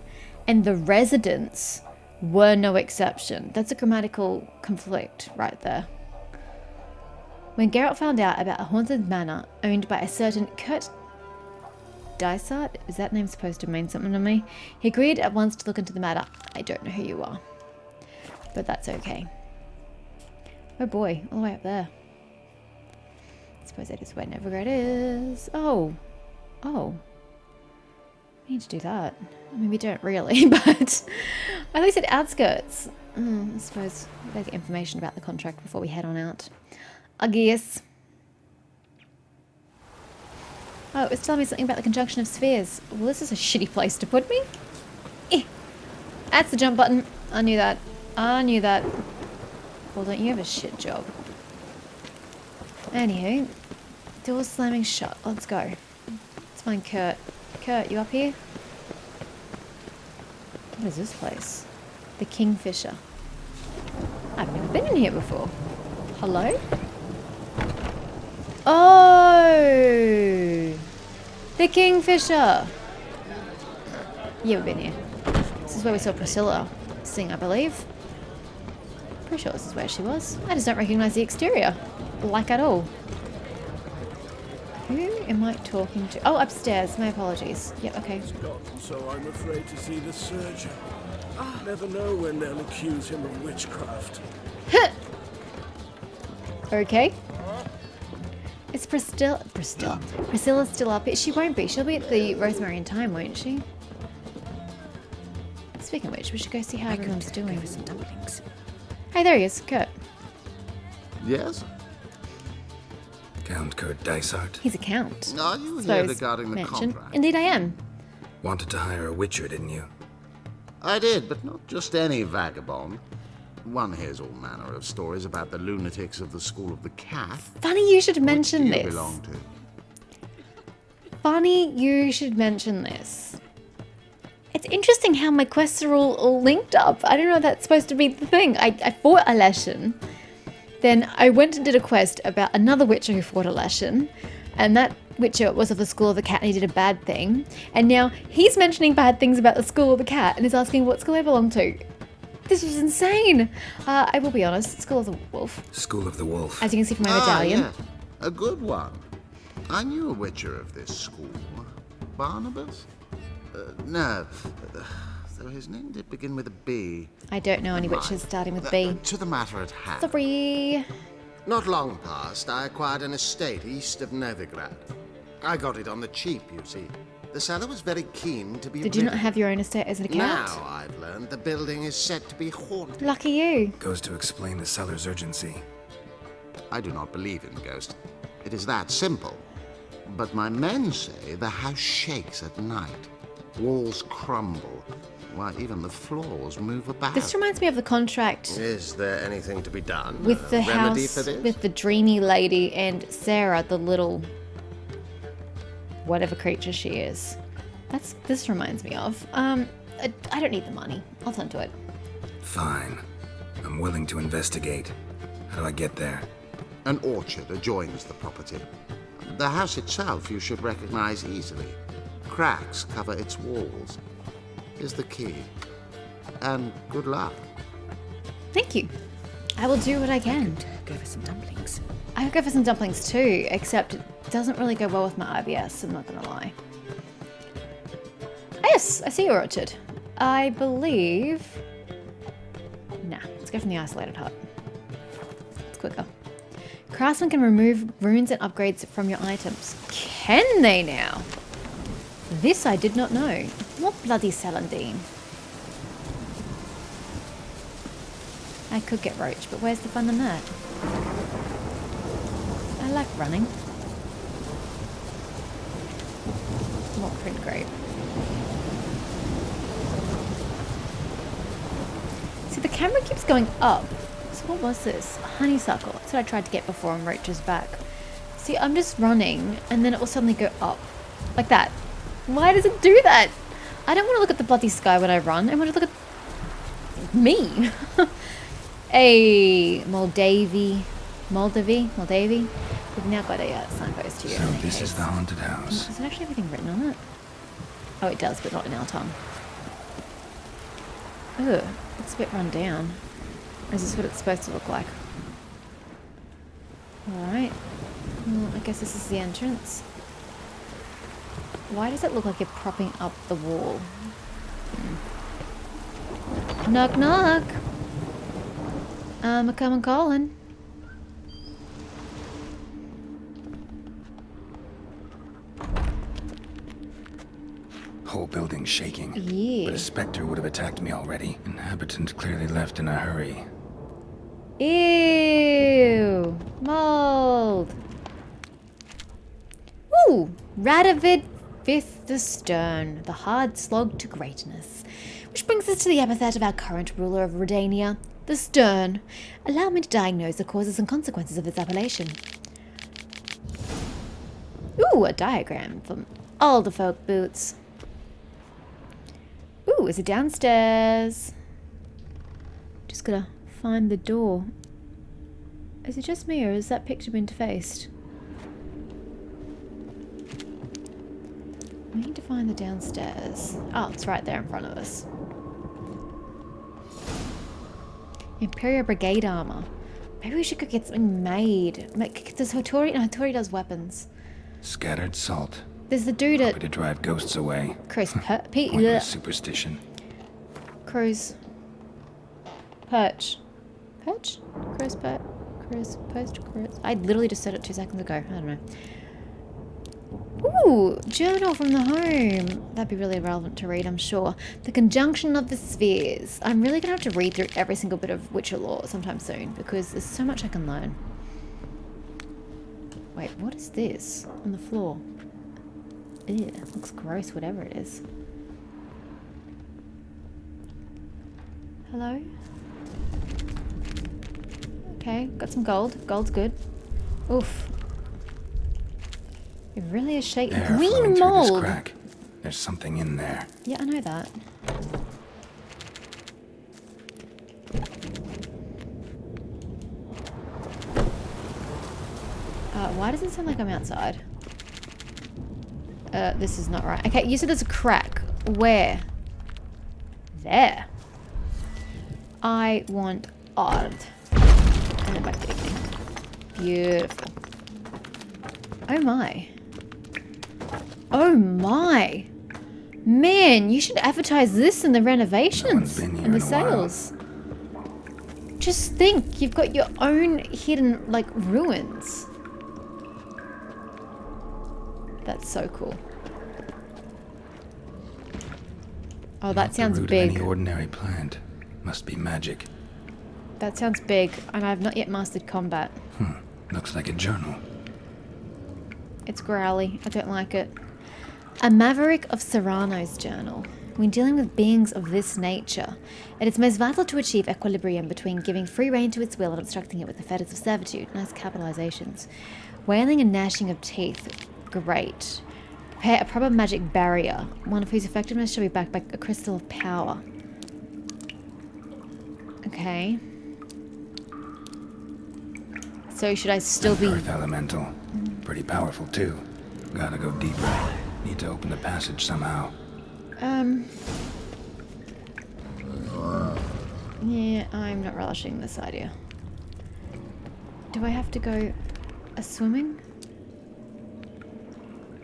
And the residents were no exception. That's a grammatical conflict right there. When Geralt found out about a haunted manor owned by a certain Kurt Dysart, is that name supposed to mean something to me? He agreed at once to look into the matter. I don't know who you are, but that's okay. Oh boy, all the way up there. I suppose that is where Novigrad is. Oh. We need to do that. I mean, we don't really, but I least said outskirts. I suppose we better get information about the contract before we head on out. I guess. Oh, it's telling me something about the conjunction of spheres. Well, this is a shitty place to put me. That's the jump button. I knew that. Well, don't you have a shit job. Anywho, doors slamming shut. Let's go. Let's find Kurt. Kurt, you up here? What is this place? The Kingfisher. I've never been in here before. Hello? Oh! The Kingfisher! You ever been here? This is where we saw Priscilla sing, I believe. Pretty sure this is where she was. I just don't recognise the exterior. Like at all. Who am I talking to? Oh, upstairs. My apologies. Yep, okay. So I'm afraid to see the surgeon. Never know when they'll accuse him of witchcraft. Okay. Is Priscilla's still up? She won't be. She'll be at the Rosemary in time, won't she? Speaking of which, we should go see how everyone's doing. With some dumplings. Hey, there he is, Kurt. Yes? Count Kurt Dysart. He's a count. Are you here regarding the mention. contract? Indeed I am. Wanted to hire a witcher, didn't you? I did, but not just any vagabond. One hears all manner of stories about the lunatics of the School of the Cat. Funny you should mention Which do you this. belong to? Funny you should mention this. It's interesting how my quests are all linked up. I don't know if that's supposed to be the thing. I fought a Leshen. Then I went and did a quest about another witcher who fought a Leshen. And that witcher was of the School of the Cat and he did a bad thing. And now he's mentioning bad things about the School of the Cat and is asking what school I belong to. This was insane. I will be honest, School of the Wolf. School of the Wolf. As you can see from my medallion. Yeah. A good one. I knew a witcher of this school. Barnabas? No. Though his name did begin with a B. I don't know any witches starting with B. To the matter at hand. Sorry. Not long past, I acquired an estate east of Novigrad. I got it on the cheap, you see. The seller was very keen to be Did you not have your own estate as an account? Now I've learned the building is said to be haunted. Lucky you. Goes to explain the seller's urgency. I do not believe in ghosts. It is that simple. But my men say the house shakes at night. Walls crumble. Why, even the floors move about. This reminds me of the contract Is there anything to be done? with the remedy house for this? with the dreamy lady and Sarah, the little whatever creature she is. This reminds me of. I don't need the money. I'll tend to it. Fine. I'm willing to investigate. How do I get there? An orchard adjoins the property. The house itself you should recognize easily. Cracks cover its walls. Here's the key. And good luck. Thank you. I will do what I can. Go for some dumplings. I could go for some dumplings too, except it doesn't really go well with my IBS, I'm not gonna lie. Ah, yes, I see your orchard. I believe... Nah, let's go from the isolated hut. It's quicker. Craftsmen can remove runes and upgrades from your items. Can they now? This I did not know. What bloody Celandine. I could get roach, but where's the fun in that? like running. More print grape. See, the camera keeps going up. So what was this? Honeysuckle. That's what I tried to get before on Roach's back. See, I'm just running, and then it will suddenly go up. Like that. Why does it do that? I don't want to look at the bloody sky when I run. I want to look at me. Hey, Moldavie. We've now got a signpost here. So this is the haunted house. Is it actually everything written on it? Oh, it does, but not in our tongue. Ugh, looks a bit run down. Is this what it's supposed to look like? Alright. Well, I guess this is the entrance. Why does it look like you're propping up the wall? Knock, knock! I'm a-comin' calling. Whole building shaking. Yeah. But a specter would have attacked me already. Inhabitant clearly left in a hurry. Ew! Mold! Ooh! Radovid Fifth the Stern, the hard slog to greatness. Which brings us to the epithet of our current ruler of Redania, the Stern. Allow me to diagnose the causes and consequences of its appellation. Ooh, a diagram from all the folk boots. Ooh, is it downstairs? Just gotta find the door. Is it just me, or is that picture been defaced? We need to find the downstairs. Oh, it's right there in front of us. Imperial Brigade armor. Maybe we should go get something made. Does Hattori? No, Hattori does weapons. Scattered salt. There's the dude Probably at to drive ghosts away. Crow's Pointless superstition. Crow's perch. Perch? Crow's perch. Crow's post. Crow's. I literally just said it 2 seconds ago. I don't know. Ooh, journal from the home. That'd be really relevant to read, I'm sure. The conjunction of the spheres. I'm really gonna have to read through every single bit of Witcher lore sometime soon because there's so much I can learn. Wait, what is this on the floor? Ew, it looks gross, whatever it is. Hello? Okay, got some gold. Gold's good. Oof. It really is shaking. Air Green flowing through this mold! crack. There's something in there. Yeah, I know that. Why does it sound like I'm outside? This is not right. Okay, you said there's a crack. Where? There. I want art. And it might be me. Beautiful. Oh my. Oh my. Man, you should advertise this in the renovations and the sales. Just think, you've got your own hidden, like, ruins. That's so cool. Oh, that sounds big. Any ordinary plant must be magic. That sounds big, and I've not yet mastered combat. Looks like a journal. It's growly. I don't like it. A Maverick of Serrano's journal. When dealing with beings of this nature, it is most vital to achieve equilibrium between giving free rein to its will and obstructing it with the fetters of servitude. Nice capitalizations. Wailing and gnashing of teeth. Great. Prepare a proper magic barrier, one of whose effectiveness shall be backed by a crystal of power. Okay. So should I still be... Earth elemental. Pretty powerful too. Gotta go deeper. Need to open the passage somehow. Yeah, I'm not relishing this idea. Do I have to go swimming?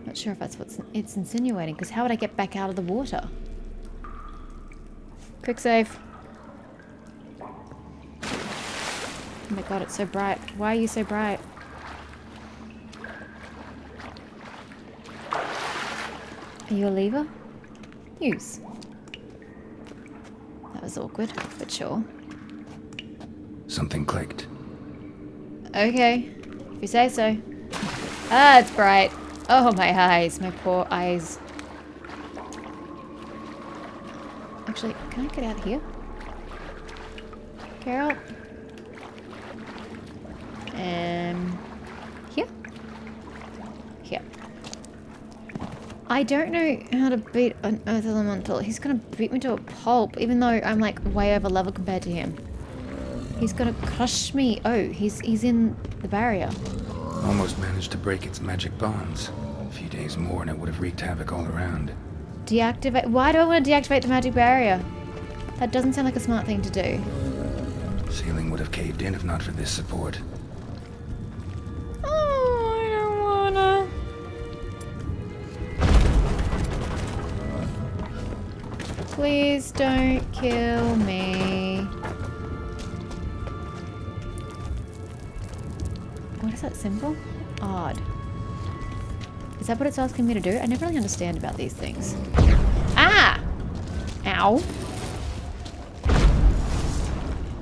Not sure if that's what it's insinuating, because how would I get back out of the water? Quick save. Oh my god, it's so bright. Why are you so bright? Are you a lever? Use. That was awkward, but sure. Something clicked. Okay, if you say so. Ah, it's bright. Oh, my eyes. My poor eyes. Actually, can I get out of here? Geralt? Here? Here. I don't know how to beat an Earth Elemental. He's gonna beat me to a pulp, even though I'm like way over level compared to him. He's gonna crush me. Oh, he's in the barrier. Almost managed to break its magic bonds. A few days more and it would have wreaked havoc all around. Deactivate. Why do I want to deactivate the magic barrier? That doesn't sound like a smart thing to do. Ceiling would have caved in if not for this support. Oh, I don't wanna. Please don't kill me. What is that symbol? Odd. Is that what it's asking me to do? I never really understand about these things. Ah! Ow.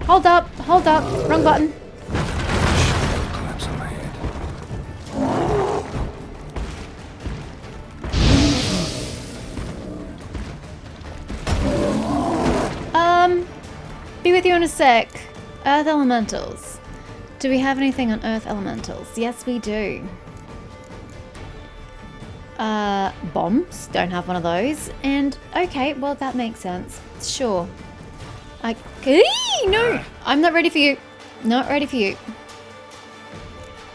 Hold up, wrong button. Collapse on my head. Be with you in a sec. Earth Elementals. Do we have anything on Earth Elementals? Yes, we do. Bombs. Don't have one of those. And, okay, well, that makes sense. Sure. No! I'm not ready for you. Not ready for you.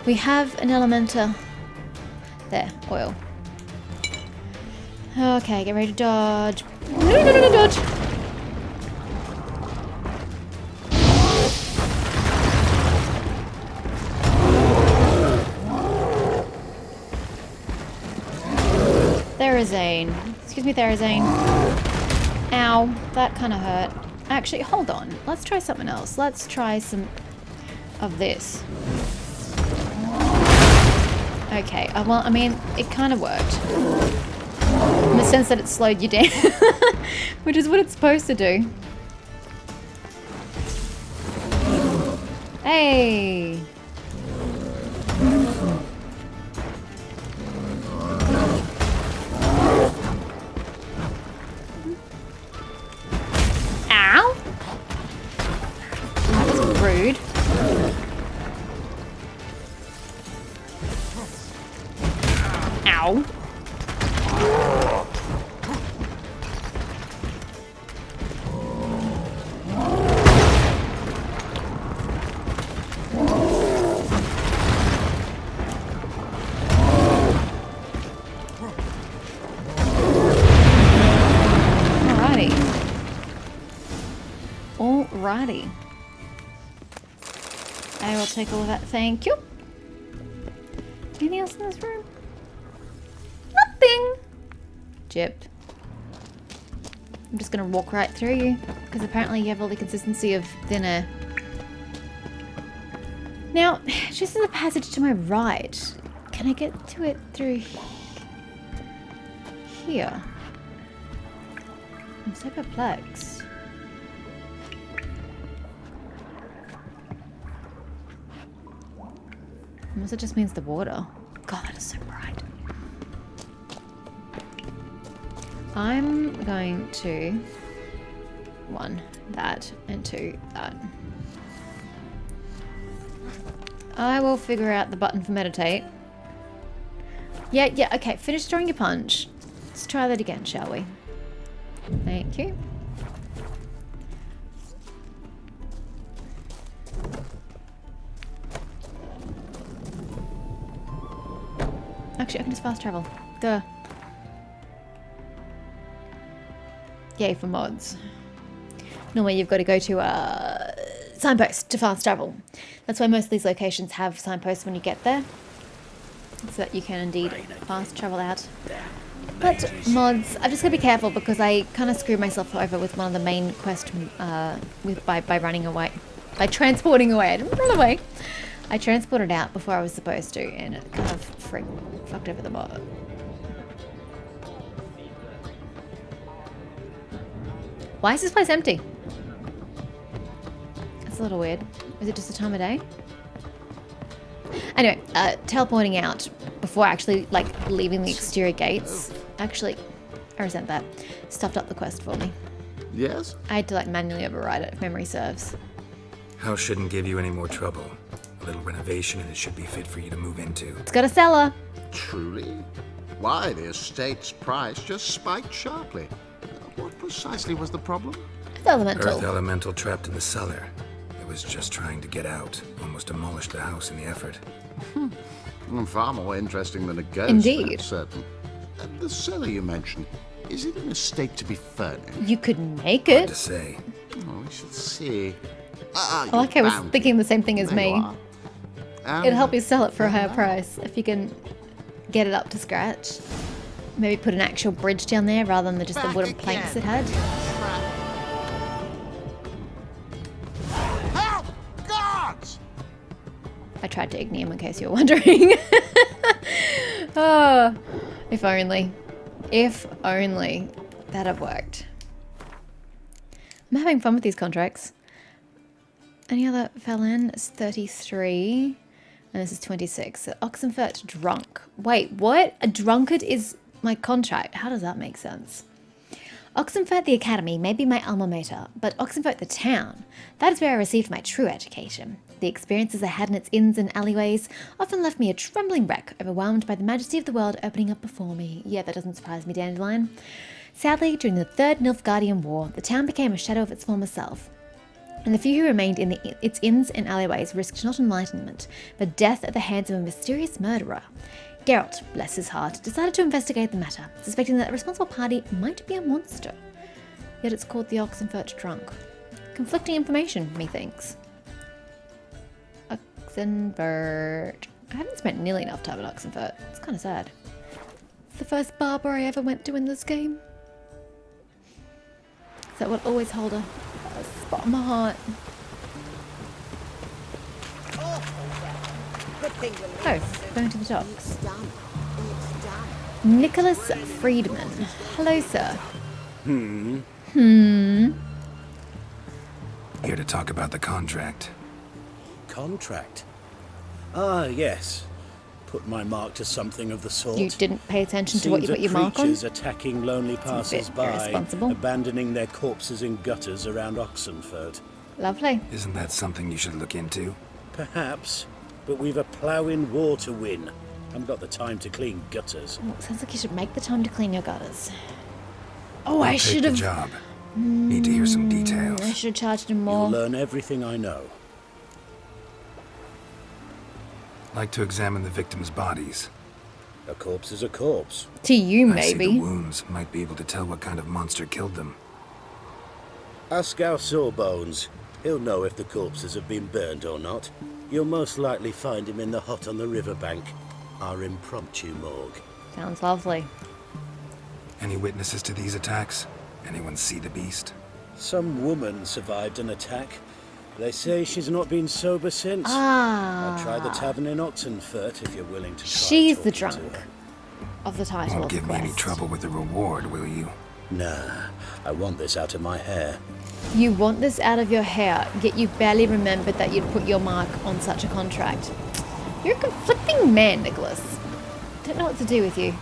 We have an Elementor. There, oil. Okay, get ready to dodge. No, dodge! Therazane. Excuse me, Therazane. Ow, that kind of hurt. Actually, hold on. Let's try something else. Let's try some of this. Okay, well, I mean, it kind of worked. In the sense that it slowed you down. Which is what it's supposed to do. Hey! Ow! That was rude. Ow. Alrighty. I will take all of that. Thank you. Anything else in this room? Nothing. Gypped. I'm just gonna walk right through you because apparently you have all the consistency of thin air. Now, just in the passage to my right, can I get to it through here? I'm so perplexed. Unless it just means the water. God, that is so bright. I'm going to 1, that, and 2, that. I will figure out the button for meditate. Yeah, okay, finish throwing your punch. Let's try that again, shall we? Thank you. Actually, I can just fast travel. Duh. Yay for mods. Normally you've got to go to a signpost to fast travel. That's why most of these locations have signposts when you get there. So that you can indeed fast travel out. But mods, I've just got to be careful because I kind of screwed myself over with one of the main quest by running away. By transporting away. I didn't run away. I transported out before I was supposed to and it kind of fucked over the mod. Why is this place empty? That's a little weird. Is it just the time of day? Anyway, teleporting out before actually like leaving the exterior gates. Actually, I resent that. Stuffed up the quest for me. Yes? I had to like manually override it if memory serves. House shouldn't give you any more trouble. A little renovation and it should be fit for you to move into. It's got a cellar. Truly? Why, the estate's price just spiked sharply. What precisely was the problem? It's elemental. Earth elemental trapped in the cellar. It was just trying to get out. Almost demolished the house in the effort. Far more interesting than a ghost. Indeed. That's certain. The cellar you mentioned, is it in a state to be furnished? You could make Hard it. to say. Oh, we shall see. I like I was thinking the same thing as me. It'll help you sell it for a higher price if you can get it up to scratch. Maybe put an actual bridge down there rather than just the wooden planks it had. Help! Guards! I tried to ignore him in case you were wondering. Oh, if only. If only that had worked. I'm having fun with these contracts. Any other fell in? It's 33. And this is 26. So Oxenfurt drunk. Wait, what? A drunkard is my contract. How does that make sense? Oxenfurt the academy may be my alma mater, but Oxenfurt the town, that is where I received my true education. The experiences I had in its inns and alleyways often left me a trembling wreck, overwhelmed by the majesty of the world opening up before me. Yeah, that doesn't surprise me, Dandelion. Sadly, during the Third Nilfgaardian War, the town became a shadow of its former self. And the few who remained in its inns and alleyways risked not enlightenment, but death at the hands of a mysterious murderer. Geralt, bless his heart, decided to investigate the matter, suspecting that the responsible party might be a monster. Yet it's called the Oxenfurt Drunk. Conflicting information, methinks. Oxenfurt. I haven't spent nearly enough time at Oxenfurt. It's kind of sad. It's the first barber I ever went to in this game. So that would always hold a spot in my heart. Oh, going to the docks. Nicholas Friedman. Hello, sir. Here to talk about the contract. Contract? Ah, yes. Put my mark to something of the sort. You didn't pay attention to what you put your mark on? Creatures attacking lonely passers-by, irresponsible. abandoning their corpses in gutters around Oxenfurt. Lovely. Isn't that something you should look into? Perhaps, but we've a ploughing war to win. Haven't got the time to clean gutters. Oh, sounds like you should make the time to clean your gutters. Oh, I I'll should take the have. job. Need to hear some details. I should have charged him You'll more. learn everything I know. Like to examine the victims' bodies. A corpse is a corpse. To you, I see the maybe. wounds. Might be able to tell what kind of monster killed them. Ask our Sawbones. He'll know if the corpses have been burned or not. You'll most likely find him in the hut on the riverbank. Our impromptu morgue. Sounds lovely. Any witnesses to these attacks? Anyone see the beast? Some woman survived an attack. They say she's not been sober since. Ah. I'll try the tavern in Oxenfurt if you're willing to try. She's the talking to drunk her. of the title Won't of the give me any quest. trouble with the reward, will you? Nah, I want this out of my hair. You want this out of your hair, yet you barely remembered that you'd put your mark on such a contract. You're a conflicting man, Nicholas. Don't know what to do with you.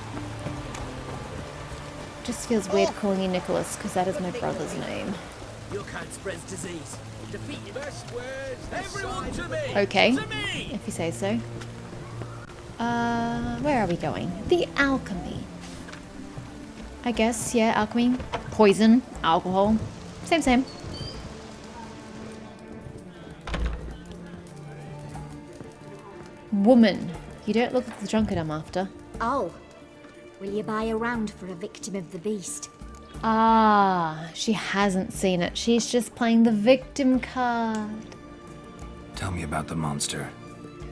Just feels weird calling you Nicholas, because that is my brother's name. Your kind spreads disease. Defeat your best words. Everyone to me! Okay, To me! if you say so. Where are we going? The alchemy. I guess, yeah, alchemy. Poison, alcohol. Same. Woman, you don't look like the drunkard I'm after. Oh, will you buy a round for a victim of the beast? Ah, she hasn't seen it. She's just playing the victim card. Tell me about the monster.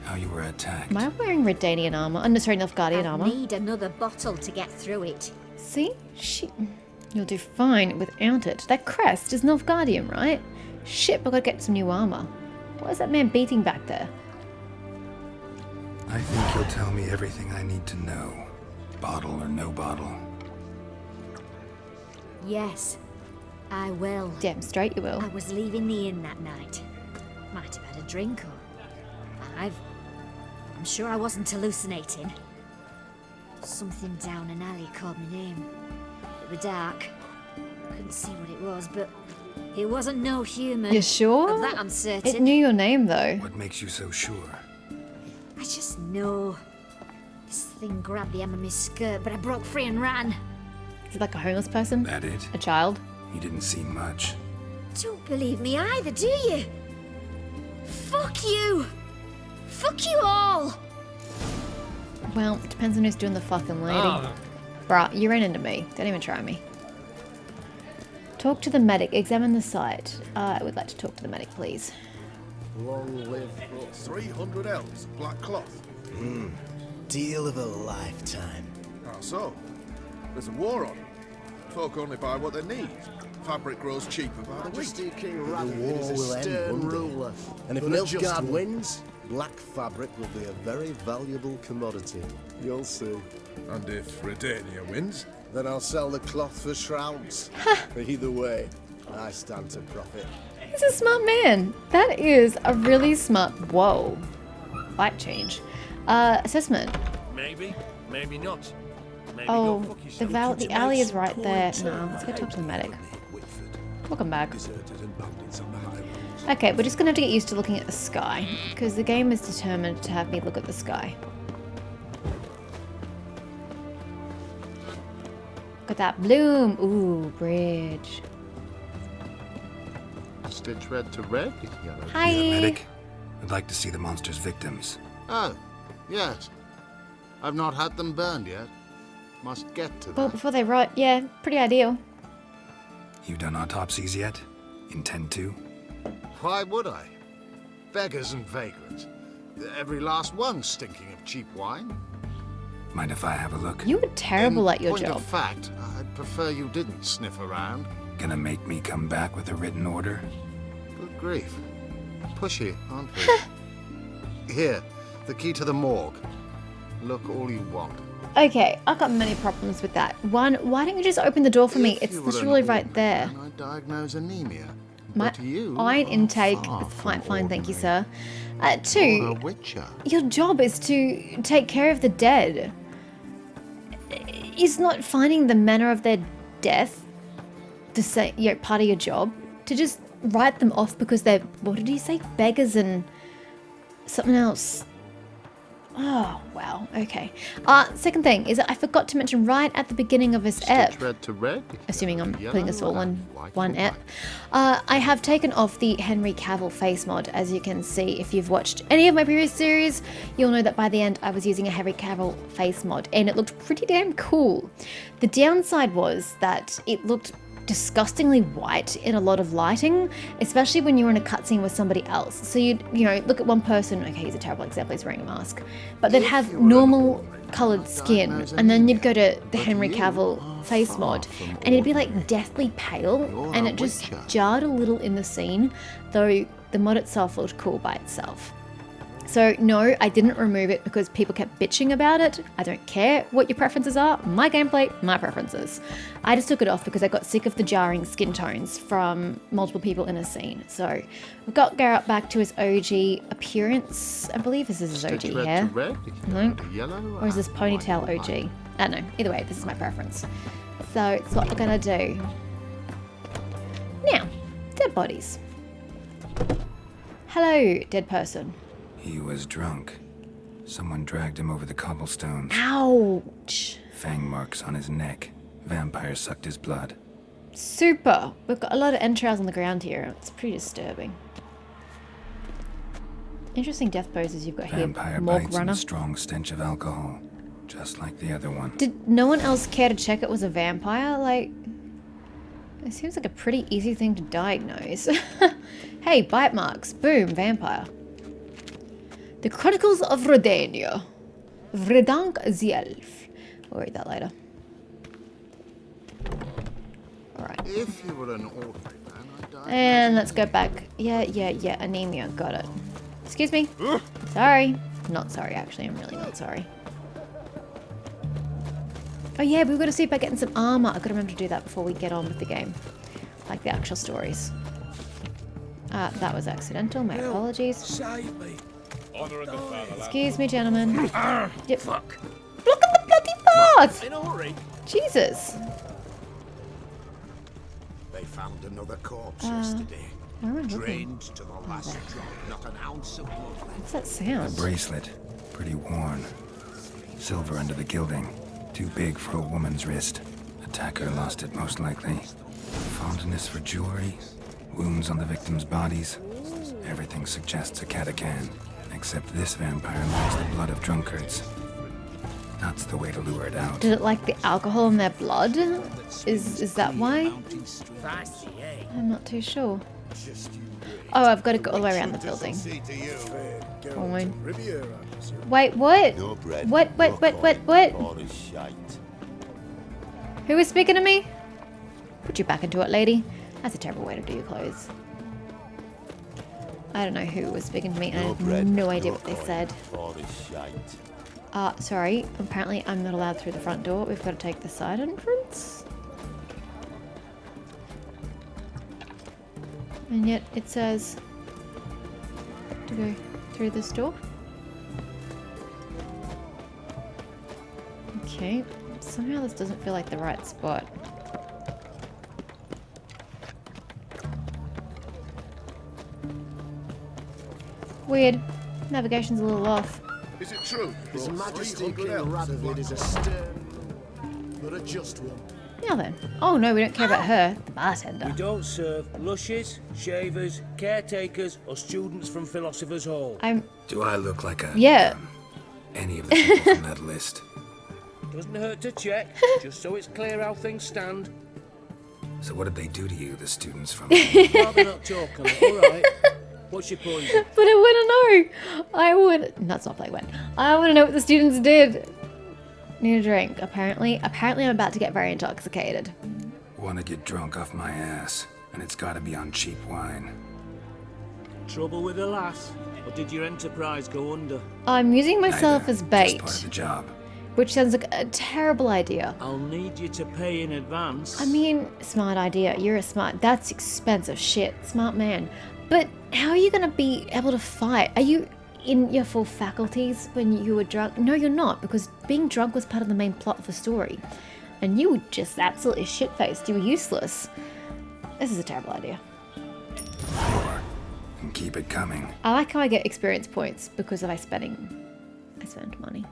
How you were attacked. Am I wearing Redanian armor? Oh, no, sorry, Nilfgaardian I armor. need another bottle to get through it. See? You'll do fine without it. That crest is Nilfgaardian, right? Shit, but I gotta get some new armor. What is that man beating back there? I think you'll tell me everything I need to know. Bottle or no bottle. Yes, I will. Damn straight you will. I was leaving the inn that night. Might have had a drink or 5. I'm sure I wasn't hallucinating. Something down an alley called my name. It was dark. Couldn't see what it was, but it wasn't no human. You sure? Of that I'm certain. It knew your name though. What makes you so sure? I just know. This thing grabbed the hem of my skirt, but I broke free and ran. Is it like a homeless person? That it? A child? You didn't see much. Don't believe me either, do you? Fuck you! Fuck you all! Well, it depends on who's doing the fucking lady. Bruh, you ran into me. Don't even try me. Talk to the medic. Examine the site. I would like to talk to the medic, please. Long live 300 elves, black cloth. Deal of a lifetime. How so? There's a war on. Folk only buy what they need. Fabric grows cheaper by the week. The war will end one day. And if Nilfgaard wins, black fabric will be a very valuable commodity. You'll see. And if Redania wins? Then I'll sell the cloth for shrouds. Either way, I stand to profit. He's a smart man. That is a really smart... Whoa. Light change. Assessment. Maybe, maybe not. Maybe Oh, go fuck yourself. the alley is right there. No, let's go talk to the medic. Welcome back. Okay, we're just gonna have to get used to looking at the sky, because the game is determined to have me look at the sky. Look at that bloom. Ooh, bridge. Stitch red to red? Hi. Medic, I'd like to see the monster's victims. Oh, yes. I've not had them burned yet. Must get to Well, that. before they rot, yeah, pretty ideal. You done autopsies yet? Intend to? Why would I? Beggars and vagrants. Every last one stinking of cheap wine. Mind if I have a look? You were terrible In at your point job. of fact, I'd prefer you didn't sniff around. Gonna make me come back with a written order? Good grief. Pushy, aren't we? Here, the key to the morgue. Look all you want. Okay, I've got many problems with that. One, why don't you just open the door for me? If It's you were literally an right old there. man, I'd diagnose anemia. My But you iron are intake far is from fine, thank you, ordinary. sir. Or Two, a witcher. your job is to take care of the dead. Is not finding the manner of their death to say, part of your job? To just write them off because they're, what did he say? Beggars and something else. Oh, wow. Okay. Second thing is that I forgot to mention right at the beginning of this ep, Stitch red to red. assuming I'm Yellow putting this all in and white one and ep, black. I have taken off the Henry Cavill face mod. As you can see, if you've watched any of my previous series, you'll know that by the end I was using a Henry Cavill face mod, and it looked pretty damn cool. The downside was that it looked disgustingly white in a lot of lighting, especially when you're in a cutscene with somebody else. So you'd, look at one person, okay, he's a terrible example, he's wearing a mask, but they'd have normal coloured skin, and then you'd go to the Henry Cavill face mod, and it'd be like deathly pale, and it just jarred a little in the scene, though the mod itself looked cool by itself. So no, I didn't remove it because people kept bitching about it. I don't care what your preferences are. My gameplay, my preferences. I just took it off because I got sick of the jarring skin tones from multiple people in a scene. So we've got Geralt back to his OG appearance. I believe this is his OG Stitch red hair. to red. No. Yellow Or is this and ponytail white and OG? I don't know. Either way, this is my preference. So it's what we're gonna do. Now, dead bodies. Hello, dead person. He was drunk. Someone dragged him over the cobblestones. Ouch. Fang marks on his neck. Vampire sucked his blood. Super. We've got a lot of entrails on the ground here. It's pretty disturbing. Interesting death poses you've got Vampire here. Morgue bites and runner. a strong stench of alcohol. Just like the other one. Did no one else care to check it was a vampire? Like, it seems like a pretty easy thing to diagnose. Hey, bite marks. Boom, vampire. The Chronicles of Redania. Vredank the Elf. We'll read that later. Alright. If you were an ordinary man, I'd diagnose And let's go back. Yeah. Anemia. Got it. Excuse me. Sorry. Not sorry, actually. I'm really not sorry. Oh yeah, we've got to see about getting some armor. I've got to remember to do that before we get on with the game. Like the actual stories. That was accidental. My apologies. Save me. Honor in the fatherland. Excuse me, gentlemen. Yep. Fuck. Look at the bloody God! In a hurry. Jesus. They found another corpse yesterday. Where am I looking? Drained to the last drop. Not an ounce of blood left. What's that A sound? bracelet. Pretty worn. Silver under the gilding. Too big for a woman's wrist. Attacker lost it most likely. Fondness for jewelry. Wounds on the victims' bodies. Everything suggests a catacan. Except this vampire likes the blood of drunkards. That's the way to lure it out. Did it like the alcohol in their blood? Is that why? Fancy, eh? I'm not too sure. Oh, I've got to go all the way around the building. Fine. Wait, what? No bread. What? All is shite. Who was speaking to me? Put you back into it, lady. That's a terrible way to do your clothes. I don't know who was speaking to me, and I have no idea what they said. All is shite. Sorry. Apparently I'm not allowed through the front door. We've got to take the side entrance. And yet it says to go through this door. Okay. Somehow this doesn't feel like the right spot. Weird. Navigation's a little off. Is it true? His Majesty King Radovid is a stern but a just one. Now then. Oh no, we don't care about her. The bartender. We don't serve lushes, shavers, caretakers, or students from Philosopher's Hall. Do I look like a... Yeah. any of the people from that list? Doesn't hurt to check, just so it's clear how things stand. So what did they do to you, the students from... Rather not talk on it, alright. What's your poison? But I want to know. I would. That's not play when. I want to know what the students did. Need a drink. Apparently I'm about to get very intoxicated. Want to get drunk off my ass, and it's got to be on cheap wine. Trouble with the lass? Or did your enterprise go under? I'm using myself Neither. as bait, Just part of the job. which sounds like a terrible idea. I'll need you to pay in advance. I mean, smart idea. You're a smart. That's expensive shit. Smart man. But how are you going to be able to fight? Are you in your full faculties when you were drunk? No, you're not, because being drunk was part of the main plot of the story. And you were just absolutely shit-faced. You were useless. This is a terrible idea. More. And keep it coming. I like how I get experience points because of I spend money.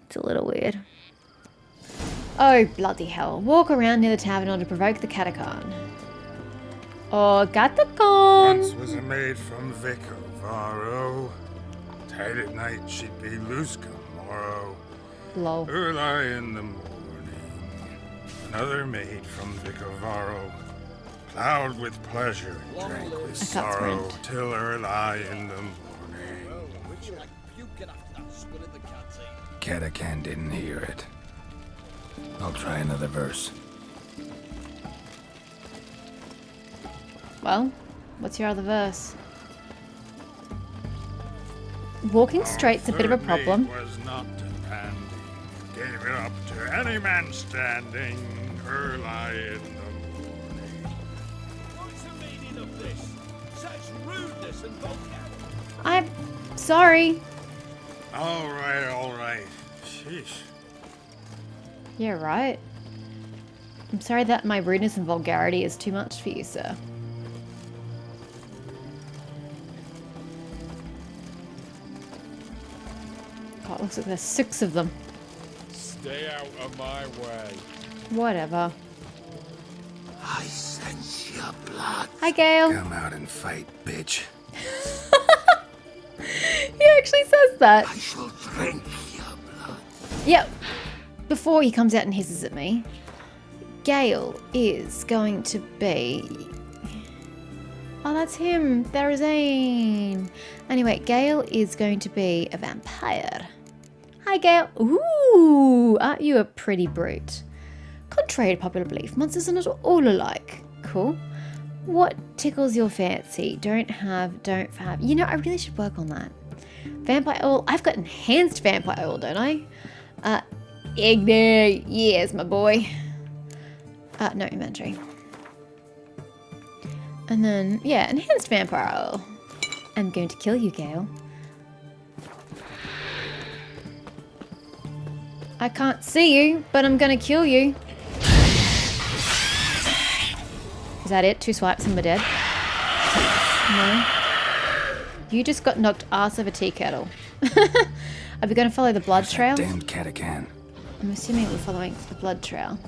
It's a little weird. Oh, bloody hell. Walk around near the tavern to provoke the catacomb. Oh, catacomb! Once was a maid from Vicovaro. Tight at night she'd be loose come morrow. Lol. Early in the morning. Another maid from Vicovaro. Plowed with pleasure, drank with sorrow, till early in the morning. Catacan didn't hear it. I'll try another verse. Well, what's your other verse? Walking straight's a bit of a problem. Was not demanding, gave it up to any man standing early in the morning. What's the meaning of this? Such rudeness and vulgarity. I'm sorry. All right. Sheesh. Yeah, right. I'm sorry that my rudeness and vulgarity is too much for you, sir. Oh, it looks like there's 6 of them. Stay out of my way. Whatever. I sense your blood. Hi, Gale. Come out and fight, bitch. He actually says that. I shall drink your blood. Yep. Before he comes out and hisses at me, Gale is going to be... Oh, that's him. Therazane. Anyway, Gale is going to be a vampire. Hi, Gale. Ooh, aren't you a pretty brute? Contrary to popular belief, monsters are not all alike. Cool. What tickles your fancy? Don't have. You know, I really should work on that. Vampire oil. I've got enhanced vampire oil, don't I? Igni. Yes, my boy. No inventory. And then, yeah, enhanced vampire oil. I'm going to kill you, Gale. I can't see you, but I'm gonna kill you. Is that it? 2 swipes and we're dead? No. You just got knocked ass over tea kettle. Are we gonna follow the blood trail? Damned catacan. I'm assuming we're following the blood trail.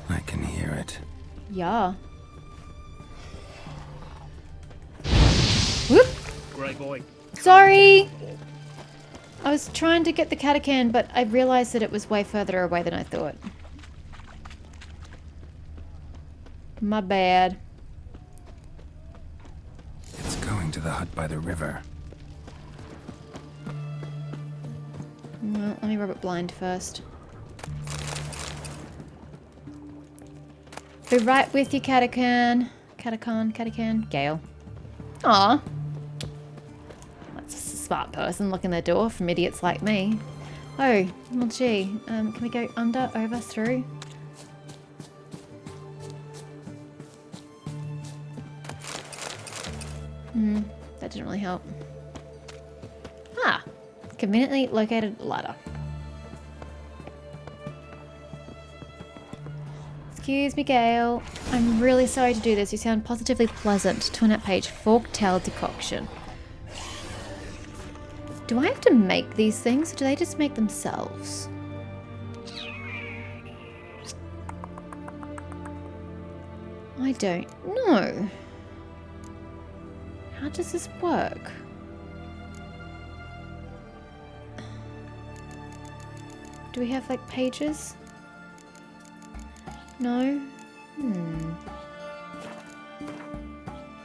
I can hear it. Yeah. Whoop! Great boy. Sorry! I was trying to get the catacan, but I realized that it was way further away than I thought. My bad. It's going to the hut by the river. Well, let me rub it blind first. Be right with you, catacan. Catacan. Gale. Aw. That's a smart person looking the door from idiots like me. Oh, well gee. Can we go under, over, through? That didn't really help. Ah, conveniently located ladder. Excuse me, Gale. I'm really sorry to do this. You sound positively pleasant. Turn that page. Fork-tailed decoction. Do I have to make these things, or do they just make themselves? I don't know. How does this work? Do we have like pages? No?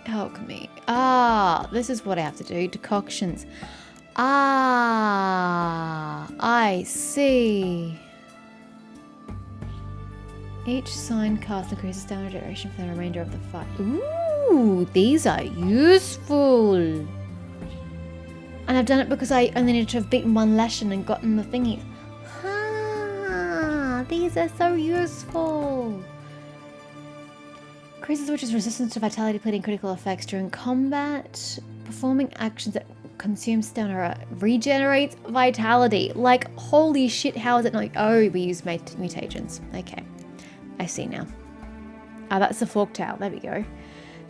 Alchemy. Ah, this is what I have to do. Decoctions. Ah, I see. Each sign cast increases stamina duration for the remainder of the fight. Ooh, these are useful. And I've done it because I only need to have beaten one lesson and gotten the thingy. Ah, these are so useful. Increases which is resistance to vitality, depleting critical effects during combat. Performing actions that consume stamina regenerates vitality. Like, holy shit, how is it not? Oh, we use mutagens. Okay, I see now. Ah, that's the fork tail. There we go.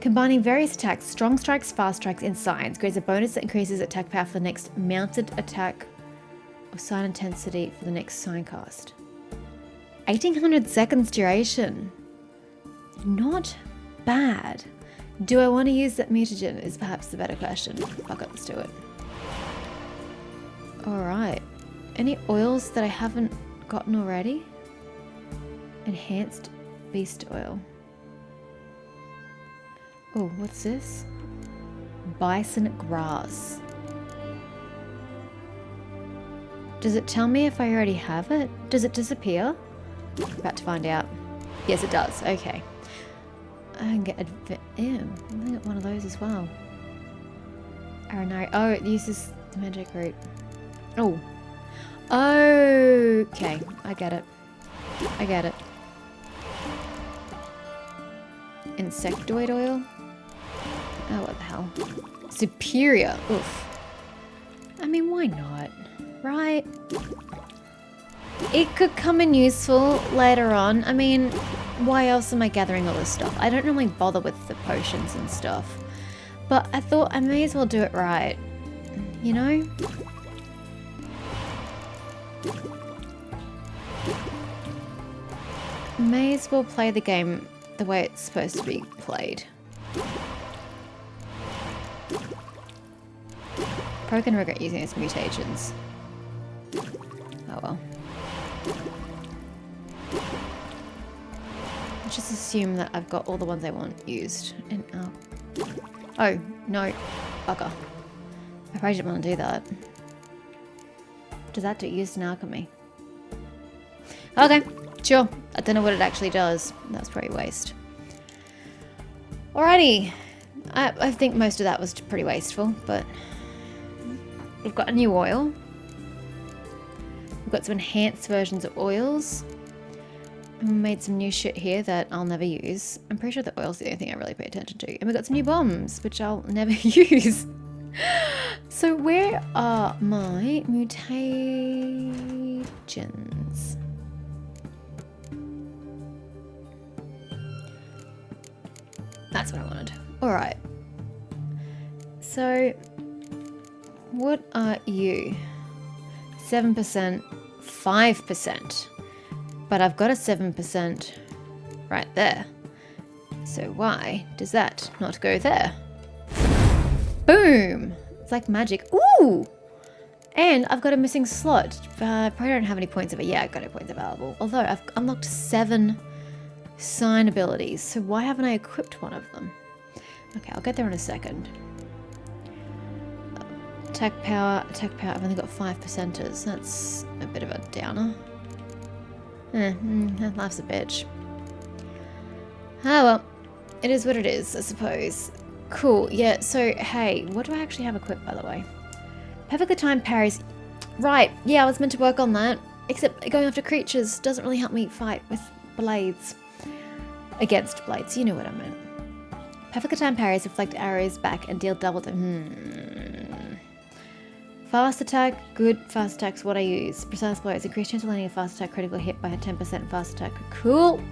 Combining various attacks, strong strikes, fast strikes, and signs creates a bonus that increases attack power for the next mounted attack or sign intensity for the next sign cast. 1800 seconds duration. Not bad. Do I want to use that mutagen is perhaps the better question. Fuck it, let's do it. Alright. Any oils that I haven't gotten already? Enhanced beast oil. Oh, what's this? Bison grass. Does it tell me if I already have it? Does it disappear? About to find out. Yes, it does. Okay. I can get I'm gonna get one of those as well. Aranari. Oh, it uses the magic root. Oh. Okay. I get it. I get it. Insectoid oil? Oh, what the hell? Superior. Oof. I mean, why not? Right? It could come in useful later on. I mean, why else am I gathering all this stuff? I don't normally bother with the potions and stuff. But I thought I may as well do it right. You know? May as well play the game the way it's supposed to be played. Probably gonna regret using its mutagens. Oh well. Let's just assume that I've got all the ones I want used. And oh no, bugger! I probably didn't want to do that. Does that do used in alchemy? Okay, sure. I don't know what it actually does. That's probably waste. Alrighty. I think most of that was pretty wasteful, but we've got a new oil. We've got some enhanced versions of oils. We made some new shit here that I'll never use. I'm pretty sure the oil's the only thing I really pay attention to. And we got some new bombs, which I'll never use. So where are my mutations? That's what I wanted. Alright. So, what are you? 7%, 5%. But I've got a 7% right there. So why does that not go there? Boom! It's like magic. Ooh! And I've got a missing slot. I probably don't have any points of it. Yeah, I've got no points available. Although I've unlocked 7 sign abilities. So why haven't I equipped one of them? Okay, I'll get there in a second. Attack power. I've only got 5%ers. That's a bit of a downer. Life's a bitch. Ah well, it is what it is, I suppose. Cool, yeah, so hey, what do I actually have equipped, by the way? Perfectly timed parries. Right, yeah, I was meant to work on that. Except going after creatures doesn't really help me fight with blades. Against blades, you know what I meant. Perfectly timed parries deflect arrows back and deal double Fast attack, good. Fast attack's what I use. Precise blows. Increased chance of landing a fast attack critical hit by a 10% fast attack. Cool.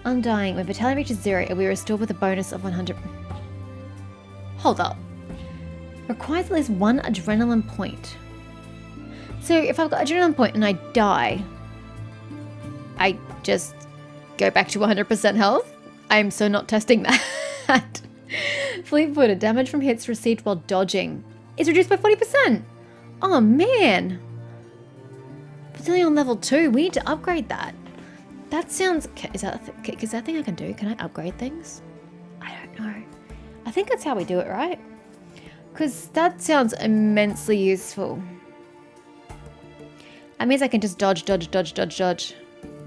Undying. When vitality reaches 0, it will be restored with a bonus of 100. Hold up. Requires at least 1 adrenaline point. So if I've got adrenaline point and I die, I just go back to 100% health? I'm so not testing that. Fleet-footed. Damage from hits received while dodging. It's reduced by 40%. Oh man. It's only on level 2. We need to upgrade that. That sounds... Is that a thing I can do? Can I upgrade things? I don't know. I think that's how we do it, right? Because that sounds immensely useful. That means I can just dodge.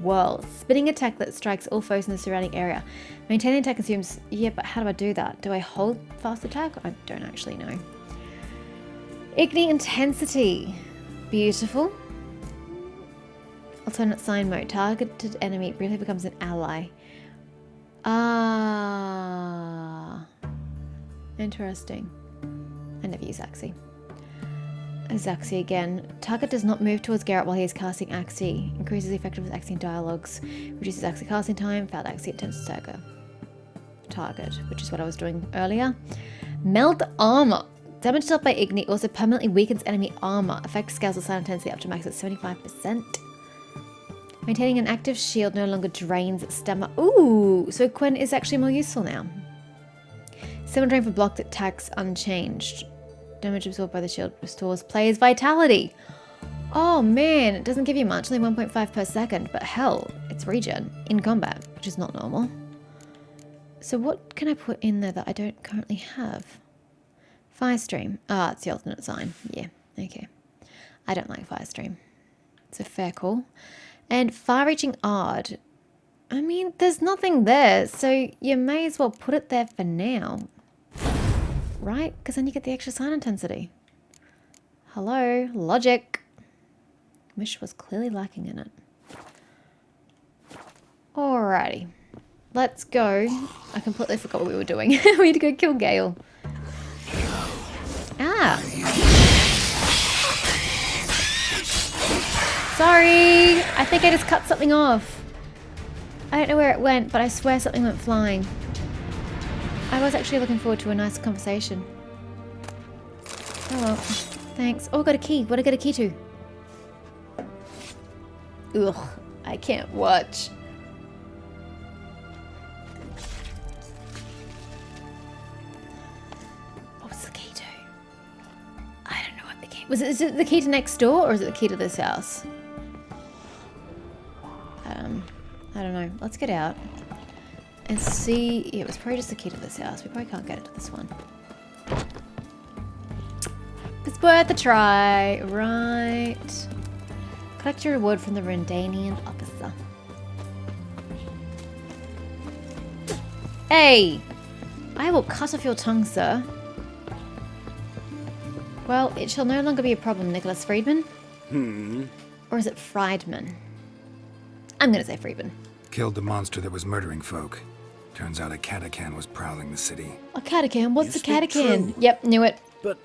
Whoa. Spinning attack that strikes all foes in the surrounding area. Maintaining attack consumes... Yeah, but how do I do that? Do I hold fast attack? I don't actually know. Igni intensity. Beautiful. Alternate sign mode. Targeted enemy briefly becomes an ally. Ah. Interesting. I never use Axie. Axie again. Target does not move towards Geralt while he is casting Axie. Increases the effectiveness of Axie dialogues. Reduces Axie casting time. Failed Axie attempts to target, which is what I was doing earlier. Melt armor. Damage dealt by Igni also permanently weakens enemy armor. Effect scales the sign intensity up to max at 75%. Maintaining an active shield no longer drains stamina. Ooh, so Quen is actually more useful now. 7 drain for blocked attacks unchanged. Damage absorbed by the shield restores player's vitality. Oh man, it doesn't give you much, only 1.5 per second, but hell, it's regen in combat, which is not normal. So what can I put in there that I don't currently have? Firestream. Ah, it's the alternate sign. Yeah, okay. I don't like Firestream. It's a fair call. And far-reaching Ard. I mean, there's nothing there, so you may as well put it there for now. Right? Because then you get the extra sign intensity. Hello? Logic. Mish was clearly lacking in it. Alrighty. Let's go. I completely forgot what we were doing. We need to go kill Gale. Ah. Sorry. I think I just cut something off. I don't know where it went, but I swear something went flying. I was actually looking forward to a nice conversation. Oh well. Thanks. Oh, I got a key. What did I get a key to? Ugh. I can't watch. Is it the key to next door, or is it the key to this house? I don't know. Let's get out and see. Yeah, it was probably just the key to this house. We probably can't get into this one. It's worth a try, right? Collect your reward from the Rendanian officer. Hey! I will cut off your tongue, sir. Well, it shall no longer be a problem, Nicholas Friedman. Hmm. Or is it Friedman? I'm gonna say Freeman. Killed the monster that was murdering folk. Turns out a catachan was prowling the city. A catachan? What's a You speak catachan? true. Yep, knew it. But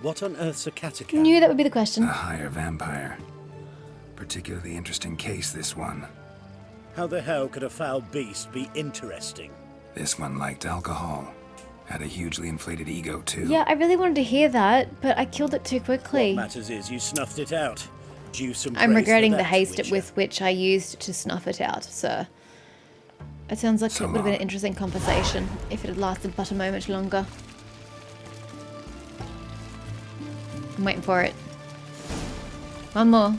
what on earth's a catachan? Knew that would be the question. A higher vampire. Particularly interesting case, this one. How the hell could a foul beast be interesting? This one liked alcohol. Had a hugely inflated ego, too. Yeah, I really wanted to hear that, but I killed it too quickly. What matters is you snuffed it out. Due some I'm praise regretting for the that, haste Witcher. with which I used to snuff it out, sir. It sounds like it would have been an interesting conversation if it had lasted but a moment longer. I'm waiting for it. One more.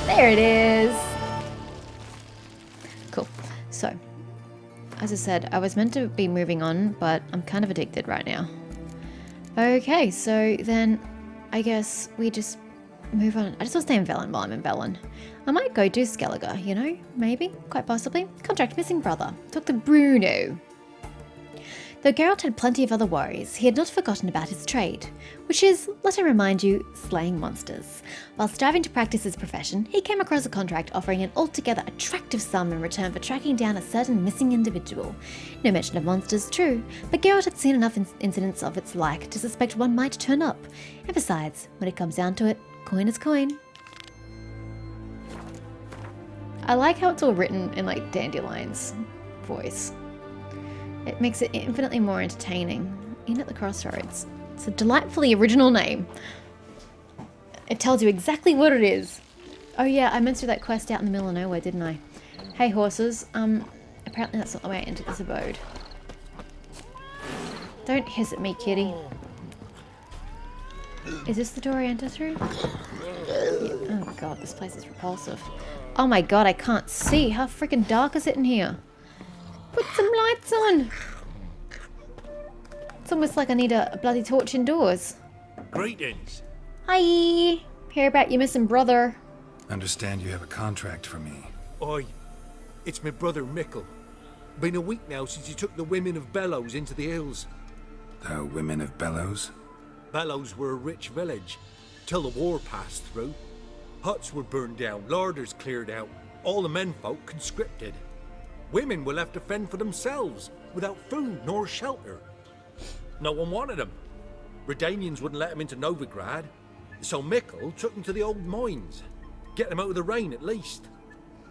There it is. Cool. So, as I said, I was meant to be moving on, but I'm kind of addicted right now. Okay, so then I guess we just move on. I just want to stay in Velen while I'm in Velen. I might go do Skellige, you know? Maybe. Quite possibly. Contract missing brother. Talk to Bruno. Though Geralt had plenty of other worries, he had not forgotten about his trade, which is, let me remind you, slaying monsters. While striving to practice his profession, he came across a contract offering an altogether attractive sum in return for tracking down a certain missing individual. No mention of monsters, true, but Geralt had seen enough incidents of its like to suspect one might turn up. And besides, when it comes down to it, coin is coin. I like how it's all written in like Dandelion's voice. It makes it infinitely more entertaining. In at the Crossroads. It's a delightfully original name. It tells you exactly what it is. Oh yeah, I meant to do that quest out in the middle of nowhere, didn't I? Hey horses, apparently that's not the way I entered this abode. Don't hiss at me, kitty. Is this the door I enter through? Yeah. Oh god, this place is repulsive. Oh my god, I can't see. How freaking dark is it in here? Put some lights on. It's almost like I need a bloody torch indoors. Greetings. Hi. Hear about your missing brother. Understand you have a contract for me. Oi, it's my brother Mickle. Been a week now since he took the women of Bellows into the hills. The women of Bellows? Bellows were a rich village, till the war passed through. Huts were burned down, larders cleared out, all the menfolk conscripted. Women were left to fend for themselves, without food nor shelter. No one wanted them. Redanians wouldn't let them into Novigrad, so Mickle took them to the old mines. Get them out of the rain, at least.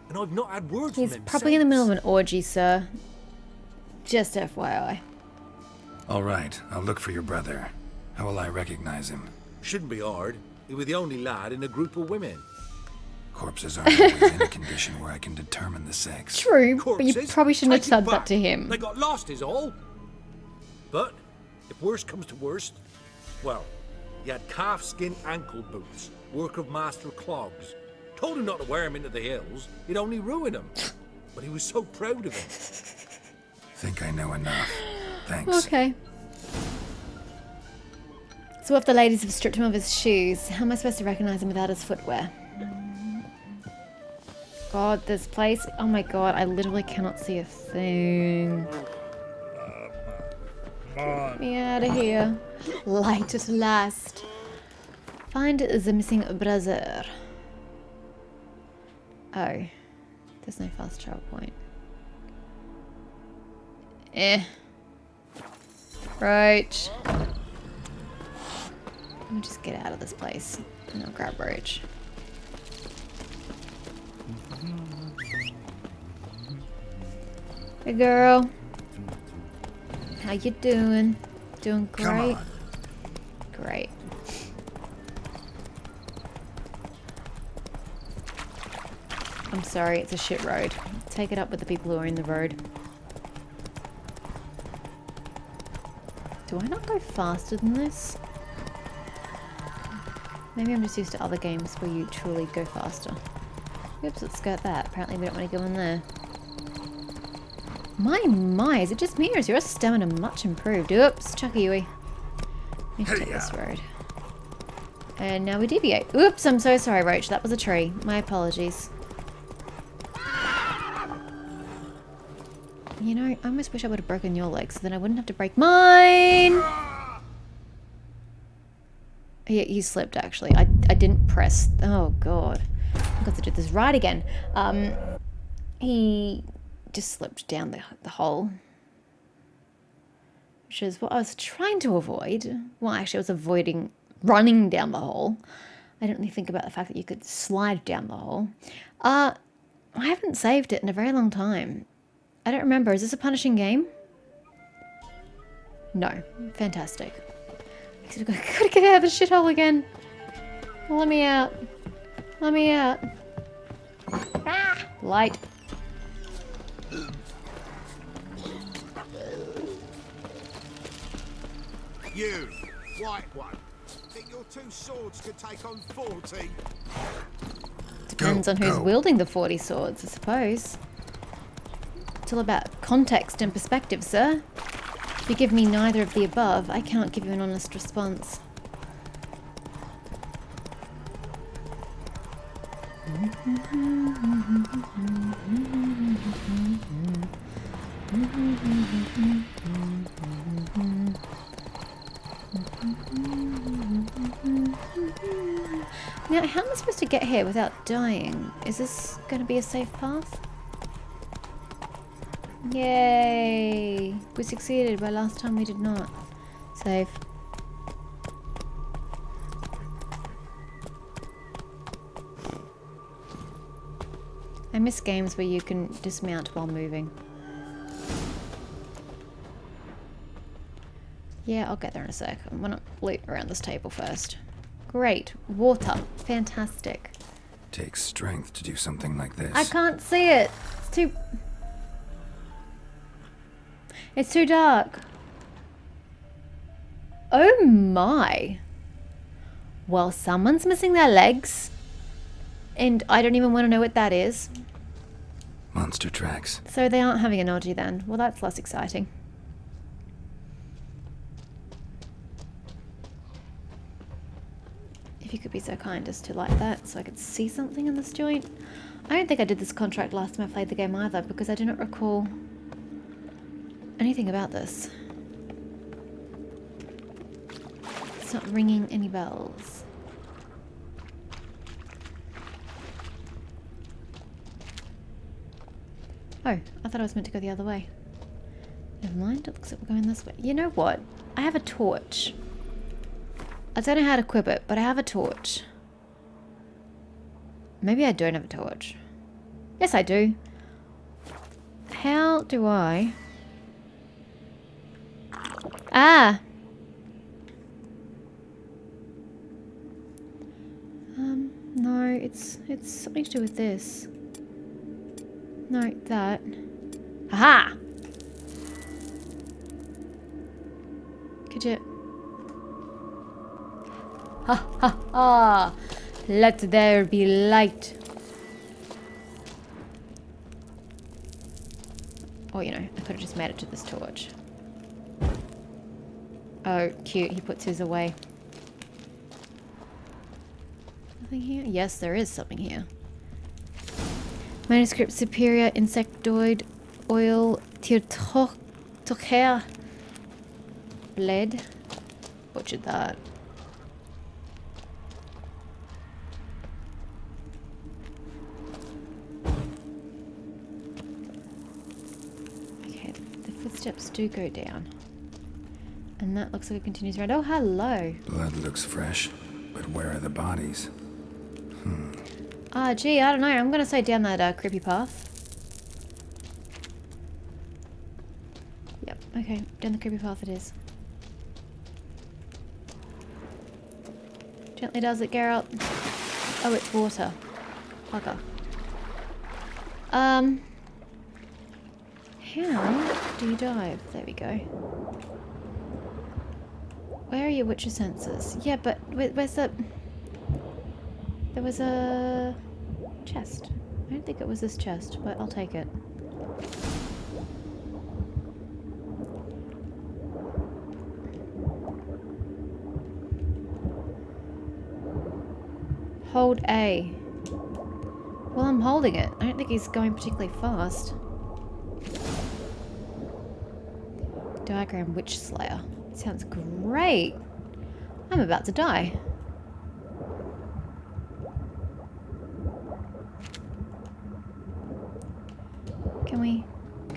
And I've not had words from He's him probably in the middle of an orgy, sir. Just FYI. All right, I'll look for your brother. How will I recognize him? Shouldn't be hard. He was the only lad in a group of women. Corpses aren't always in a condition where I can determine the sex. True, but you Corpses? probably shouldn't have Take it said that back. to him. They got lost is all. But, if worst comes to worst, well, he had calfskin ankle boots, work of master clogs. Told him not to wear them into the hills, he'd only ruin them. But he was so proud of it. Think I know enough. Thanks. Okay. So if the ladies have stripped him of his shoes, how am I supposed to recognize him without his footwear? God, this place. Oh my god, I literally cannot see a thing. Get me out of here. Light at last. Find the missing brother. Oh. There's no fast travel point. Right. Let me just get out of this place. And I'll grab Roach. Hey girl. How you doing? Doing great? Great. I'm sorry, it's a shit road. Take it up with the people who are in the road. Do I not go faster than this? Maybe I'm just used to other games where you truly go faster. Oops, let's skirt that. Apparently we don't want to go in there. My, is it just me or is your stamina much improved? Oops, Chucky-Wee. Need to take this road. And now we deviate. Oops, I'm so sorry, Roach. That was a tree. My apologies. You know, I almost wish I would have broken your leg so then I wouldn't have to break mine! Yeah, you slipped actually. I didn't press. Oh god. I've got to do this right again. He just slipped down the hole, which is what I was trying to avoid. Well, actually, I was avoiding running down the hole. I didn't really think about the fact that you could slide down the hole. I haven't saved it in a very long time. I don't remember. Is this a punishing game? No. Fantastic. I've got to get out of the shithole again. Let me out. Let me out. Ah! Light. You, white one. Think your 2 swords could take on 40? Depends on who's wielding the 40 swords, I suppose. It's all about context and perspective, sir. If you give me neither of the above, I cannot give you an honest response. Now, how am I supposed to get here without dying? Is this going to be a safe path? Yay! We succeeded, but last time we did not. Save. I miss games where you can dismount while moving. Yeah, I'll get there in a sec. I'm gonna loot around this table first. Great. Water. Fantastic. Takes strength to do something like this. I can't see it. It's too dark. Oh my. Well, someone's missing their legs. And I don't even want to know what that is. Monster tracks. So they aren't having an orgy then. Well, that's less exciting. If you could be so kind as to light that so I could see something in this joint. I don't think I did this contract last time I played the game either, because I do not recall anything about this. It's not ringing any bells. Oh, I thought I was meant to go the other way. Never mind, it looks like we're going this way. You know what? I have a torch. I don't know how to equip it, but I have a torch. Maybe I don't have a torch. Yes, I do. How do I... Ah! No, it's something to do with this. No, that. Aha! Could you... Ha ha ha! Let there be light. Oh, you know, I could have just made it to this torch. Oh, cute. He puts his away. Nothing here? Yes, there is something here. Manuscript Superior Insectoid Oil Tirtocher Bled. Butchered that. Okay, the footsteps do go down. And that looks like it continues around. Oh, hello. Blood looks fresh, but where are the bodies? Ah, gee, I don't know. I'm gonna say down that creepy path. Yep, okay. Down the creepy path it is. Gently does it, Geralt. Oh, it's water. Fucker. How do you dive? There we go. Where are your witcher senses? Yeah, but where's the... There was a chest. I don't think it was this chest, but I'll take it. Hold A. Well, I'm holding it. I don't think he's going particularly fast. Diagram Witch Slayer. Sounds great. I'm about to die.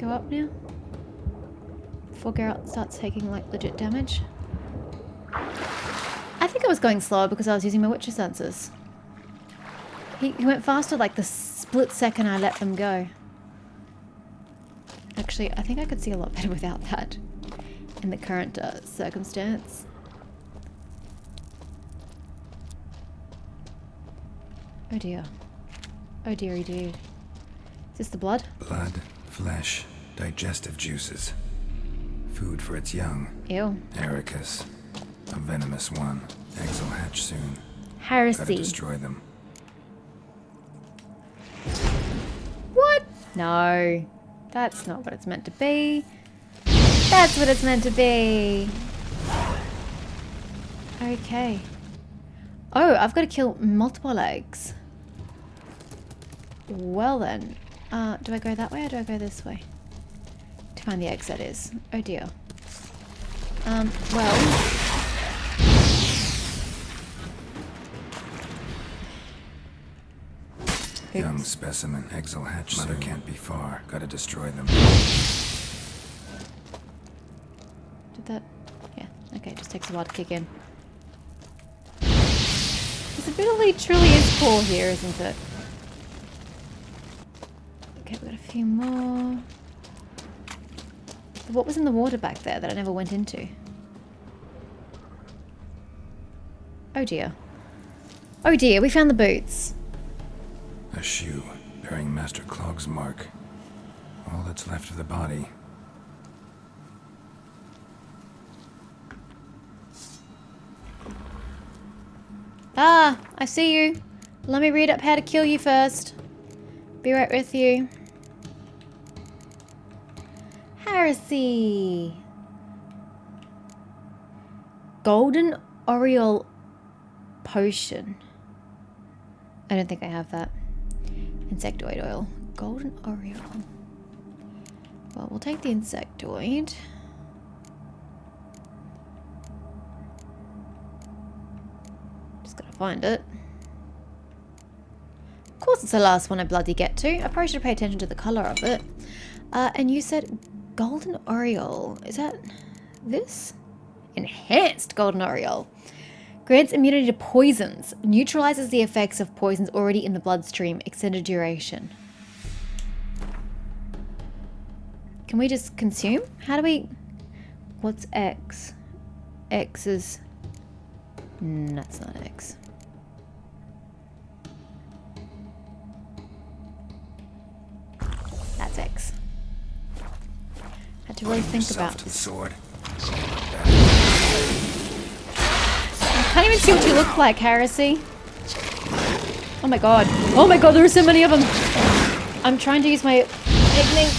go up now? Before Geralt starts taking like legit damage? I think I was going slower because I was using my Witcher senses. He went faster like the split second I let them go. Actually, I think I could see a lot better without that in the current circumstance. Oh dear. Oh dearie dude. Is this the blood? Blood, flesh, digestive juices. Food for its young. Ew. Ericus. A venomous one. Eggs will hatch soon. Heresy. Gotta destroy them. What? No. That's not what it's meant to be. That's what it's meant to be. Okay. Oh, I've got to kill multiple eggs. Well then. Do I go that way or do I go this way? To find the eggs, that is. Oh dear. Well. Young specimen. Eggs will hatch. Mother can't be far. Gotta destroy them. Did that? Yeah. Okay, just takes a while to kick in. Visibility truly is poor here, isn't it? Okay, we've got a few more. What was in the water back there that I never went into? Oh dear. Oh dear, we found the boots. A shoe bearing Master Clog's mark. All that's left of the body. Ah, I see you. Let me read up how to kill you first. Be right with you. Heresy. Golden Oriole potion. I don't think I have that. Insectoid oil. Golden Oriole. Well, we'll take the insectoid. Just gotta find it. Of course it's the last one I bloody get to. I probably should pay attention to the colour of it. And you said Golden Oriole. Is that this? Enhanced Golden Oriole. Grants immunity to poisons. Neutralizes the effects of poisons already in the bloodstream. Extended duration. Can we just consume? How do we... What's X? X is... that's not X. That's X. Had to really think about the sword. I can't even see what you look like, Heresy. Oh my god. Oh my god, there are so many of them. I'm trying to use my igniting.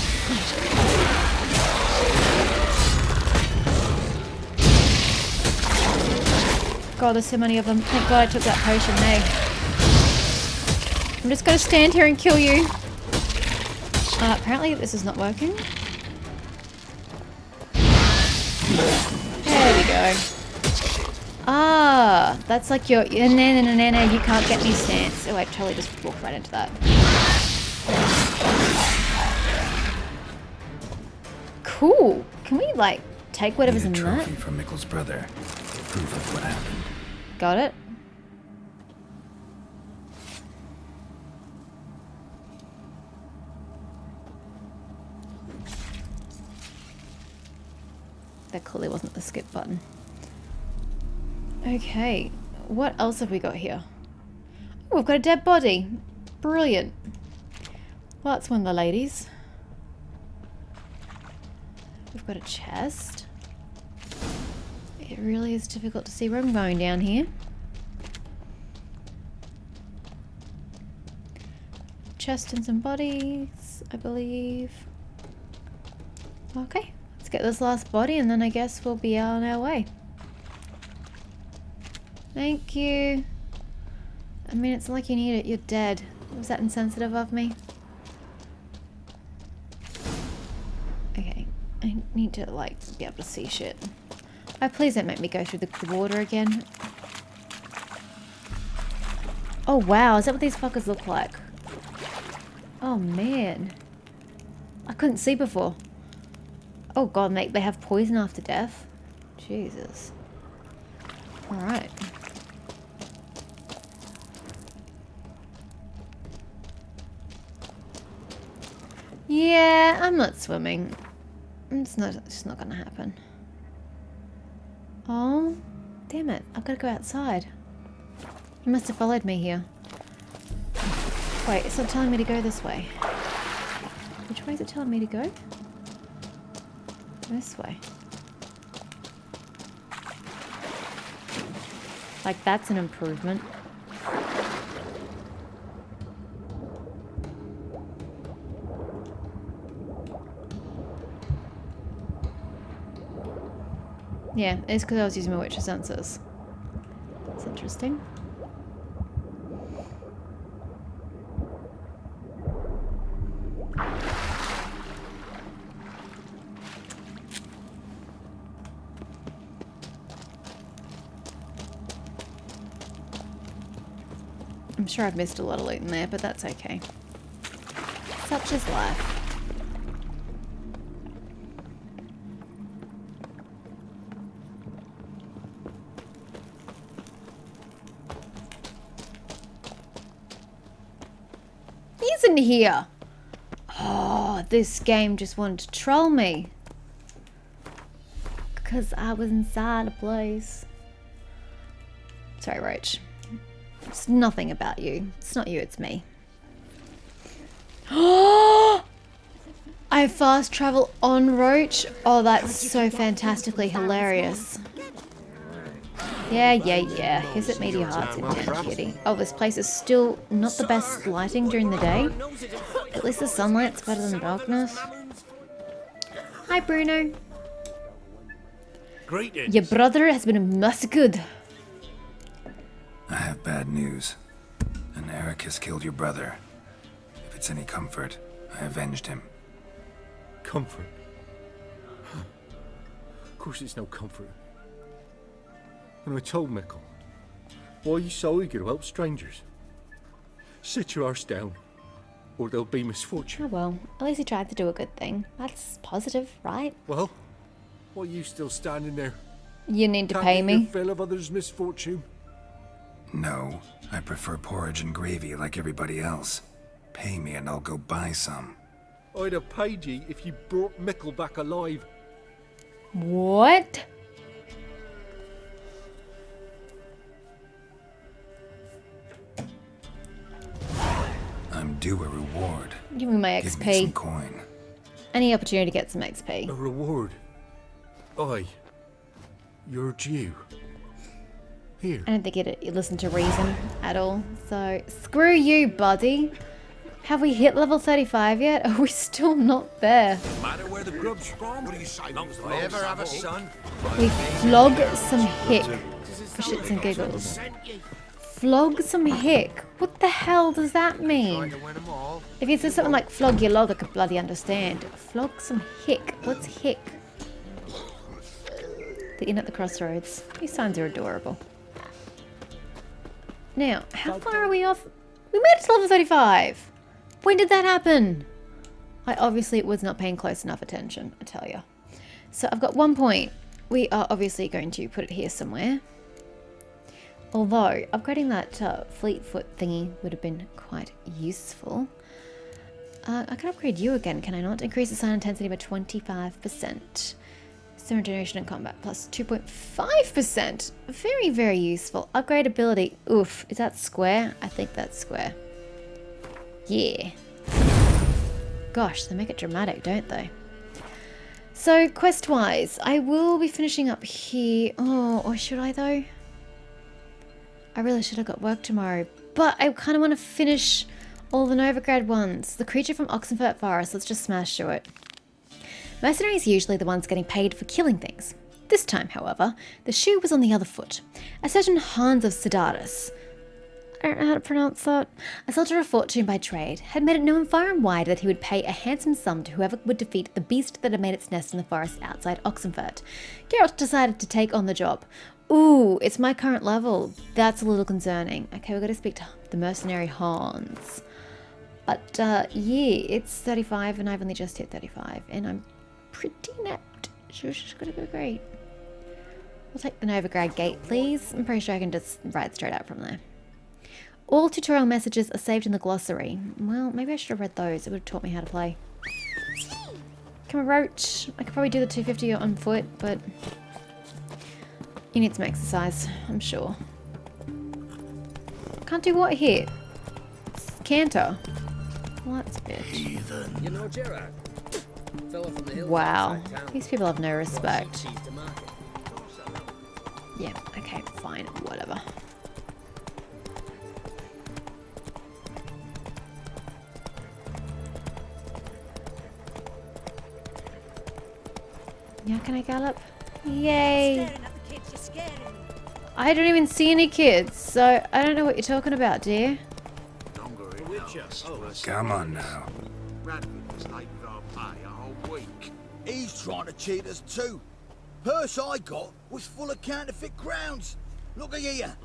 God, there's so many of them. Thank god I took that potion, hey. I'm just gonna stand here and kill you. Apparently this is not working. There we go. Ah, that's like your na you can't get me stance. Oh, I totally just walked right into that. Cool. Can we like take whatever's in that? Trophy from Mickle's brother. Proof of what happened. Got it. That clearly wasn't the skip button. Okay, what else have we got here? Oh, we've got a dead body. Brilliant. Well, that's one of the ladies. We've got a chest. It really is difficult to see where I'm going down here. Chest and some bodies, I believe. Okay, let's get this last body and then I guess we'll be on our way. Thank you. I mean, it's not like you need it. You're dead. Was that insensitive of me? Okay. I need to, like, be able to see shit. Oh, please don't make me go through the water again. Oh, wow. Is that what these fuckers look like? Oh, man. I couldn't see before. Oh god, mate, they have poison after death? Jesus. Alright. Yeah, I'm not swimming. It's just not gonna happen. Oh, damn it. I've gotta go outside. You must have followed me here. Wait, it's not telling me to go this way. Which way is it telling me to go? This way. Like, that's an improvement. Yeah, it's because I was using my Witcher sensors. That's interesting. I'm sure I've missed a lot of loot in there, but that's okay. Such is life. He's in here! Oh, this game just wanted to troll me. Because I was inside a place. Sorry, Roach. It's nothing about you. It's not you, it's me. I fast travel on Roach? Oh, that's so fantastically hilarious. Yeah. Here's at Meteor Hearts in Kitty. Oh, this place is still not the best lighting during the day. At least the sunlight's better than the darkness. Hi, Bruno. Greetings. Your brother has been massacred. I have bad news. An Eric has killed your brother. If it's any comfort, I avenged him. Comfort? Of course it's no comfort. And I told Mikkel, why are you so eager to help strangers? Sit your arse down, or there'll be misfortune. Oh well, at least he tried to do a good thing. That's positive, right? Well, why are you still standing there? You need to Can't pay get me. your fill of others' misfortune? No, I prefer porridge and gravy like everybody else. Pay me and I'll go buy some. I'd have paid you if you brought Mikkel back alive. What? I'm due a reward. Give me my Give me XP. some coin. Any opportunity to get some XP. A reward? Aye. You're due. Here. I don't think you listen to reason at all. So, screw you, buddy. Have we hit level 35 yet? Are we still not there? Matter where the grub's from? What do you say? Long as I ever have a son. We flog some hick for shits and giggles. Flog some hick? What the hell does that mean? If you said something like flog your log, I could bloody understand. Flog some hick. What's hick? The inn at the crossroads. These signs are adorable. Now, how far are we off? We made it to level 35. When did that happen? I obviously was not paying close enough attention, I tell you. So I've got 1 point. We are obviously going to put it here somewhere. Although, upgrading that Fleetfoot thingy would have been quite useful. I can upgrade you again, can I not? Increase the sign intensity by 25%. Serum generation and combat plus 2.5%. Very, very useful. Upgrade ability. Oof. Is that square? I think that's square. Yeah. Gosh, they make it dramatic, don't they? So, quest-wise, I will be finishing up here. Oh, or should I, though? I really should have got work tomorrow. But I kind of want to finish all the Novigrad ones. The creature from Oxenfurt Forest. Let's just smash through it. Mercenaries are usually the ones getting paid for killing things. This time, however, the shoe was on the other foot. A certain Hans of Sidaris, I don't know how to pronounce that, a soldier of fortune by trade, had made it known far and wide that he would pay a handsome sum to whoever would defeat the beast that had made its nest in the forest outside Oxenfurt. Geralt decided to take on the job. Ooh, it's my current level. That's a little concerning. Okay, we've got to speak to the mercenary Hans. But yeah, it's 35 and I've only just hit 35 and I'm pretty napped. So it's just gonna go great. We'll take the Novigrad gate, please. I'm pretty sure I can just ride straight out from there. All tutorial messages are saved in the glossary. Well, maybe I should have read those. It would have taught me how to play. Come on, Roach. I could probably do the 250 on foot, but you need some exercise, I'm sure. Can't do what here? It's canter. Well, that's a bitch. You know Geralt? Fella from the hills Wow. outside town. These people have no respect. Cheese to market. Yeah, okay, fine, whatever. Yeah, can I gallop? Yay! I don't even see any kids, so I don't know what you're talking about, dear. Come on now. He's trying to cheat us too. Purse I got was full of counterfeit crowns. Look at here.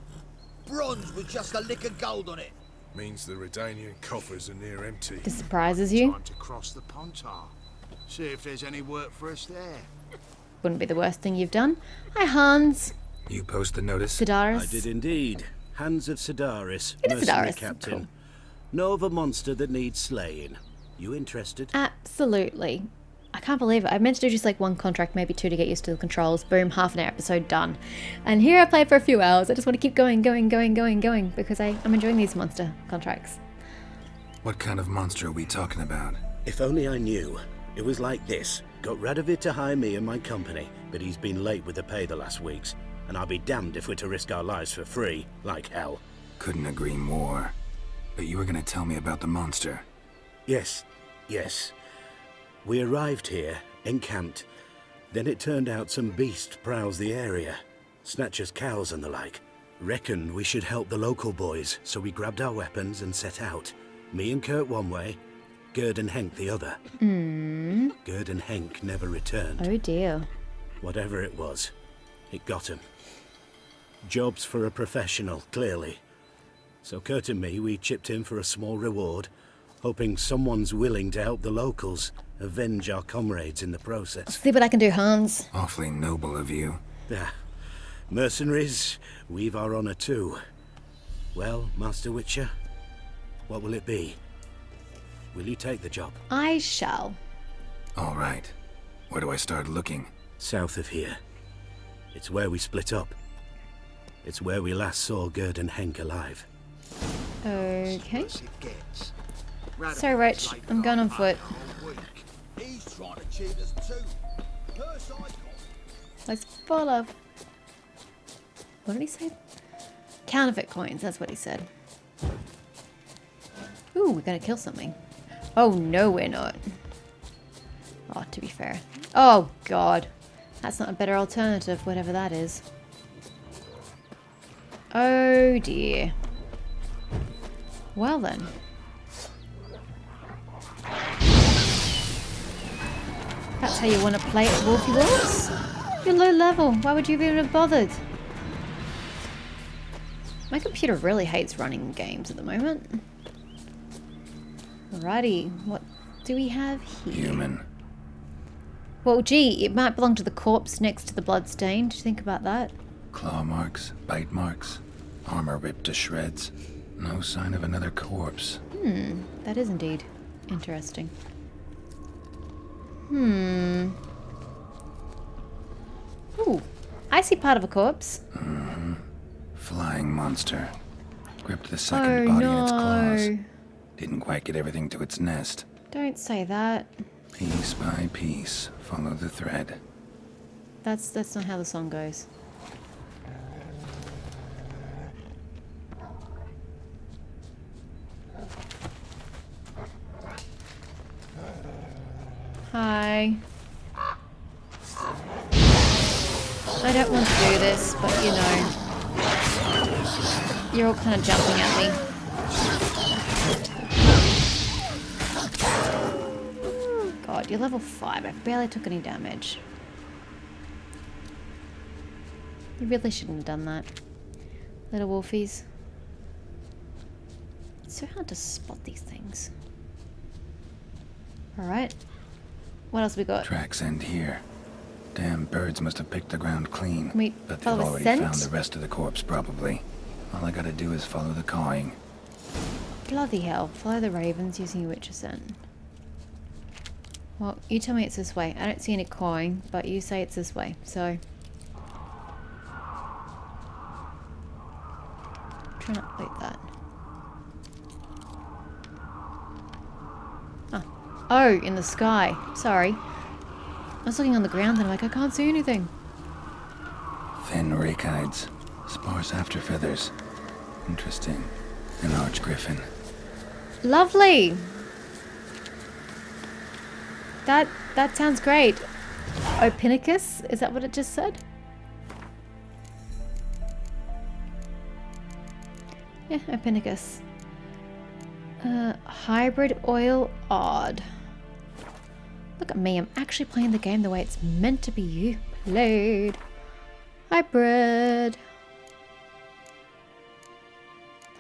Bronze with just a lick of gold on it. Means the Redanian coffers are near empty. This surprises you? Time to cross the Pontar. See if there's any work for us there. Wouldn't be the worst thing you've done. Hi, Hans. You post the notice? Sidaris. I did indeed. Hands of Sidaris, It is mercenary Sidaris, captain. cool. Know of a monster that needs slaying. You interested? Absolutely. I can't believe it. I meant to do just like one contract, maybe two to get used to the controls. Boom, half an hour episode done. And here I played for a few hours. I just want to keep going because I'm enjoying these monster contracts. What kind of monster are we talking about? If only I knew. It was like this. Got Radovid to hire me and my company, but he's been late with the pay the last weeks. And I'll be damned if we're to risk our lives for free, like hell. Couldn't agree more. But you were gonna tell me about the monster. Yes. We arrived here, encamped. Then it turned out some beast prowls the area. Snatchers cows and the like. Reckoned we should help the local boys, so we grabbed our weapons and set out. Me and Kurt one way, Gerd and Henk the other. Gerd and Henk never returned. Oh dear. Whatever it was, it got him. Jobs for a professional, clearly. So Kurt and me, we chipped in for a small reward, hoping someone's willing to help the locals avenge our comrades in the process. See what I can do, Hans. Awfully noble of you. Ah, mercenaries, we've our honor too. Well, Master Witcher, what will it be? Will you take the job? I shall. All right. Where do I start looking? South of here. It's where we split up. It's where we last saw Gerd and Henk alive. Okay. Sorry, Rich. I'm going on foot. He's trying to cheat us too. Purse I got. It's full of... What did he say? Counterfeit coins, that's what he said. Ooh, we're gonna kill something. Oh, no, we're not. Oh, to be fair. Oh, God. That's not a better alternative, whatever that is. Oh, dear. Well, then. That's how you want to play it, Wolfie Wolves? You're low level. Why would you even have bothered? My computer really hates running games at the moment. Alrighty, what do we have here? Human. Well, gee, it might belong to the corpse next to the bloodstain. Did you think about that? Claw marks, bite marks, armor ripped to shreds. No sign of another corpse. That is indeed interesting. Ooh, I see part of a corpse. Flying monster. Gripped the second body in its claws. Didn't quite get everything to its nest. Don't say that. Piece by piece, follow the thread. That's not how the song goes. Hi. I don't want to do this, but you know. You're all kind of jumping at me. God, you're level 5. I barely took any damage. You really shouldn't have done that. Little wolfies. It's so hard to spot these things. Alright. What else we got? Tracks end here. Damn birds must have picked the ground clean. We but they've follow already scent? found the rest of the corpse, probably. All I gotta do is follow the cawing. Bloody hell. Follow the ravens using your witcher scent. Well, you tell me it's this way. I don't see any cawing, but you say it's this way, so... Try not to like that. Oh, in the sky. Sorry. I was looking on the ground and I'm like, I can't see anything. Thin rakides. Sparse after feathers. Interesting. An arch griffin. Lovely! That sounds great. Opinicus? Is that what it just said? Yeah, Opinicus. Hybrid oil odd. Look at me, I'm actually playing the game the way it's meant to be played. Hybrid.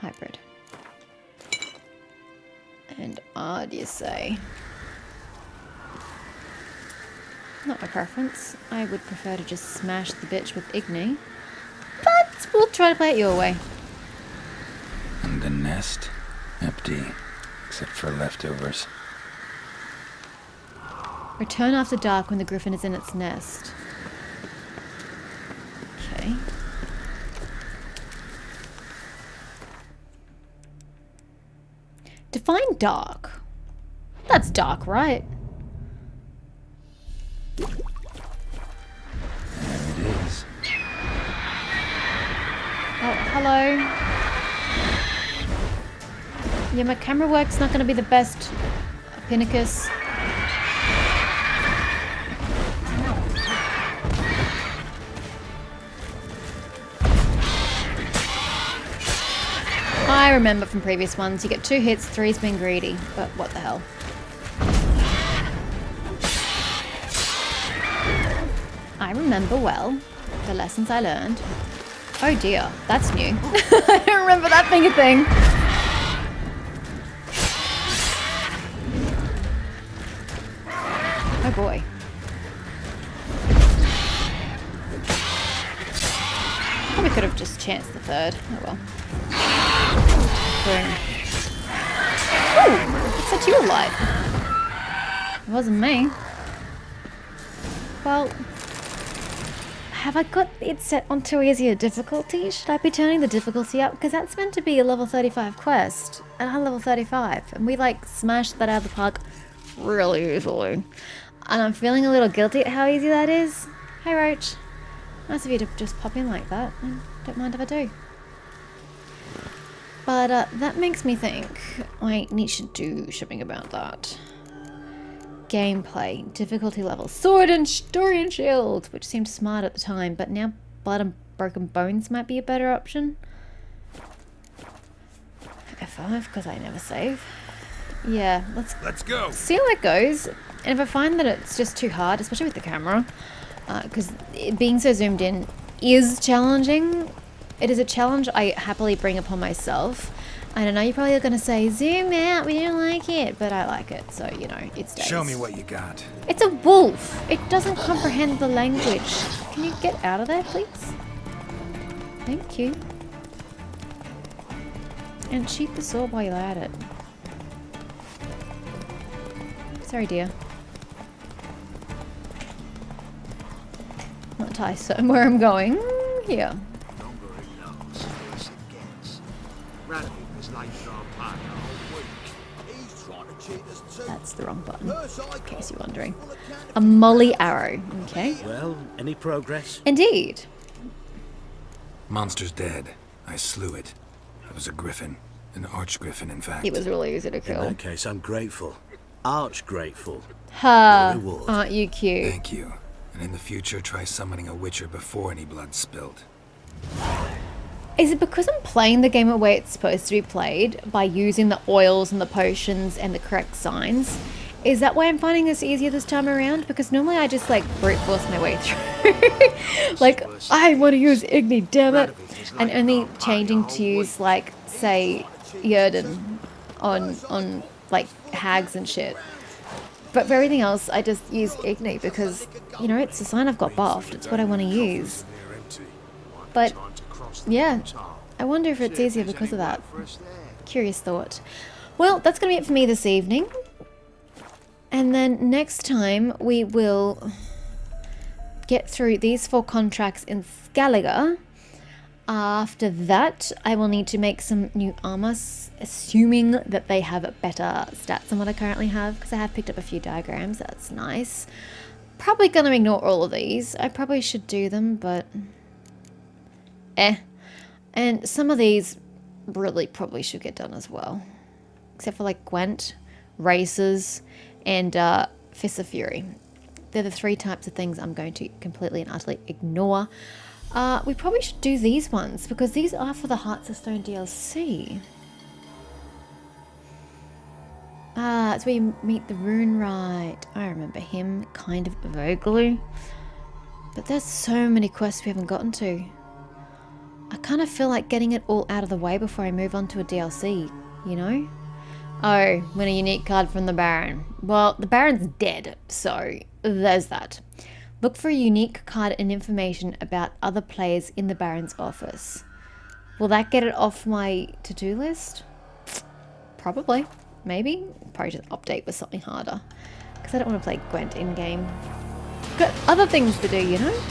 Hybrid. And odd, you say? Not my preference. I would prefer to just smash the bitch with Igni. But we'll try to play it your way. And the nest? Empty. Except for leftovers. Return after dark when the griffin is in its nest. Okay. Define dark. That's dark, right? There it is. Oh, hello. Yeah, my camera work's not going to be the best. Pinnacus. I remember from previous ones, you get 2 hits, 3's being greedy, but what the hell. I remember well the lessons I learned. Oh dear, that's new. I don't remember that being a thing. Oh boy. Probably could have just chanced the 3rd. Oh well. Boom. Ooh! It set you alight. It wasn't me. Well, have I got it set on too easy a difficulty? Should I be turning the difficulty up? Because that's meant to be a level 35 quest. And I'm level 35. And we like smashed that out of the park really easily. And I'm feeling a little guilty at how easy that is. Hey Roach. Nice of you to just pop in like that. I don't mind if I do. But that makes me think I should do something about that. Gameplay, difficulty level, sword and shield, which seemed smart at the time, but now blood and broken bones might be a better option. F5, because I never save. Yeah, let's go. See how it goes. And if I find that it's just too hard, especially with the camera, because being so zoomed in is challenging. It is a challenge I happily bring upon myself. And I know you're probably going to say, zoom out, we don't like it. But I like it, so, you know, it stays. Show me what you got. It's a wolf. It doesn't comprehend the language. Can you get out of there, please? Thank you. And sheath the sword while you're at it. Sorry, dear. Not tie certain where I'm going. Here. That's the wrong button, in case you're wondering. A molly arrow, okay. Well, any progress? Indeed. Monster's dead. I slew it. It was a griffin. An arch-griffin, in fact. It was really easy to kill. In that case, I'm grateful. Arch grateful. Ha! Aren't you cute? Thank you. And in the future, try summoning a witcher before any blood's spilled. Is it because I'm playing the game the way it's supposed to be played, by using the oils and the potions and the correct signs? Is that why I'm finding this easier this time around? Because normally I just like brute force my way through. Like, I want to use Igni, damn it! And only changing to use like, say, Yerden on like hags and shit. But for everything else, I just use Igni because, you know, it's a sign I've got buffed. It's what I want to use. But, yeah, I wonder if it's easier because of that. Curious thought. Well, that's going to be it for me this evening. And then next time we will get through these 4 contracts in Skellige. After that, I will need to make some new armor, assuming that they have better stats than what I currently have, because I have picked up a few diagrams. That's nice. Probably going to ignore all of these. I probably should do them, but and some of these really probably should get done as well, except for like Gwent, Races, and Fist of Fury. They're the 3 types of things I'm going to completely and utterly ignore. We probably should do these ones, because these are for the Hearts of Stone DLC. It's where you meet the Runewright. I remember him kind of vaguely. But there's so many quests we haven't gotten to. I kind of feel like getting it all out of the way before I move on to a DLC, you know? Oh, win a unique card from the Baron. Well, the Baron's dead, so there's that. Look for a unique card and information about other players in the Baron's office. Will that get it off my to-do list? Probably. Maybe. Probably just update with something harder. Because I don't want to play Gwent in-game. Got other things to do, you know?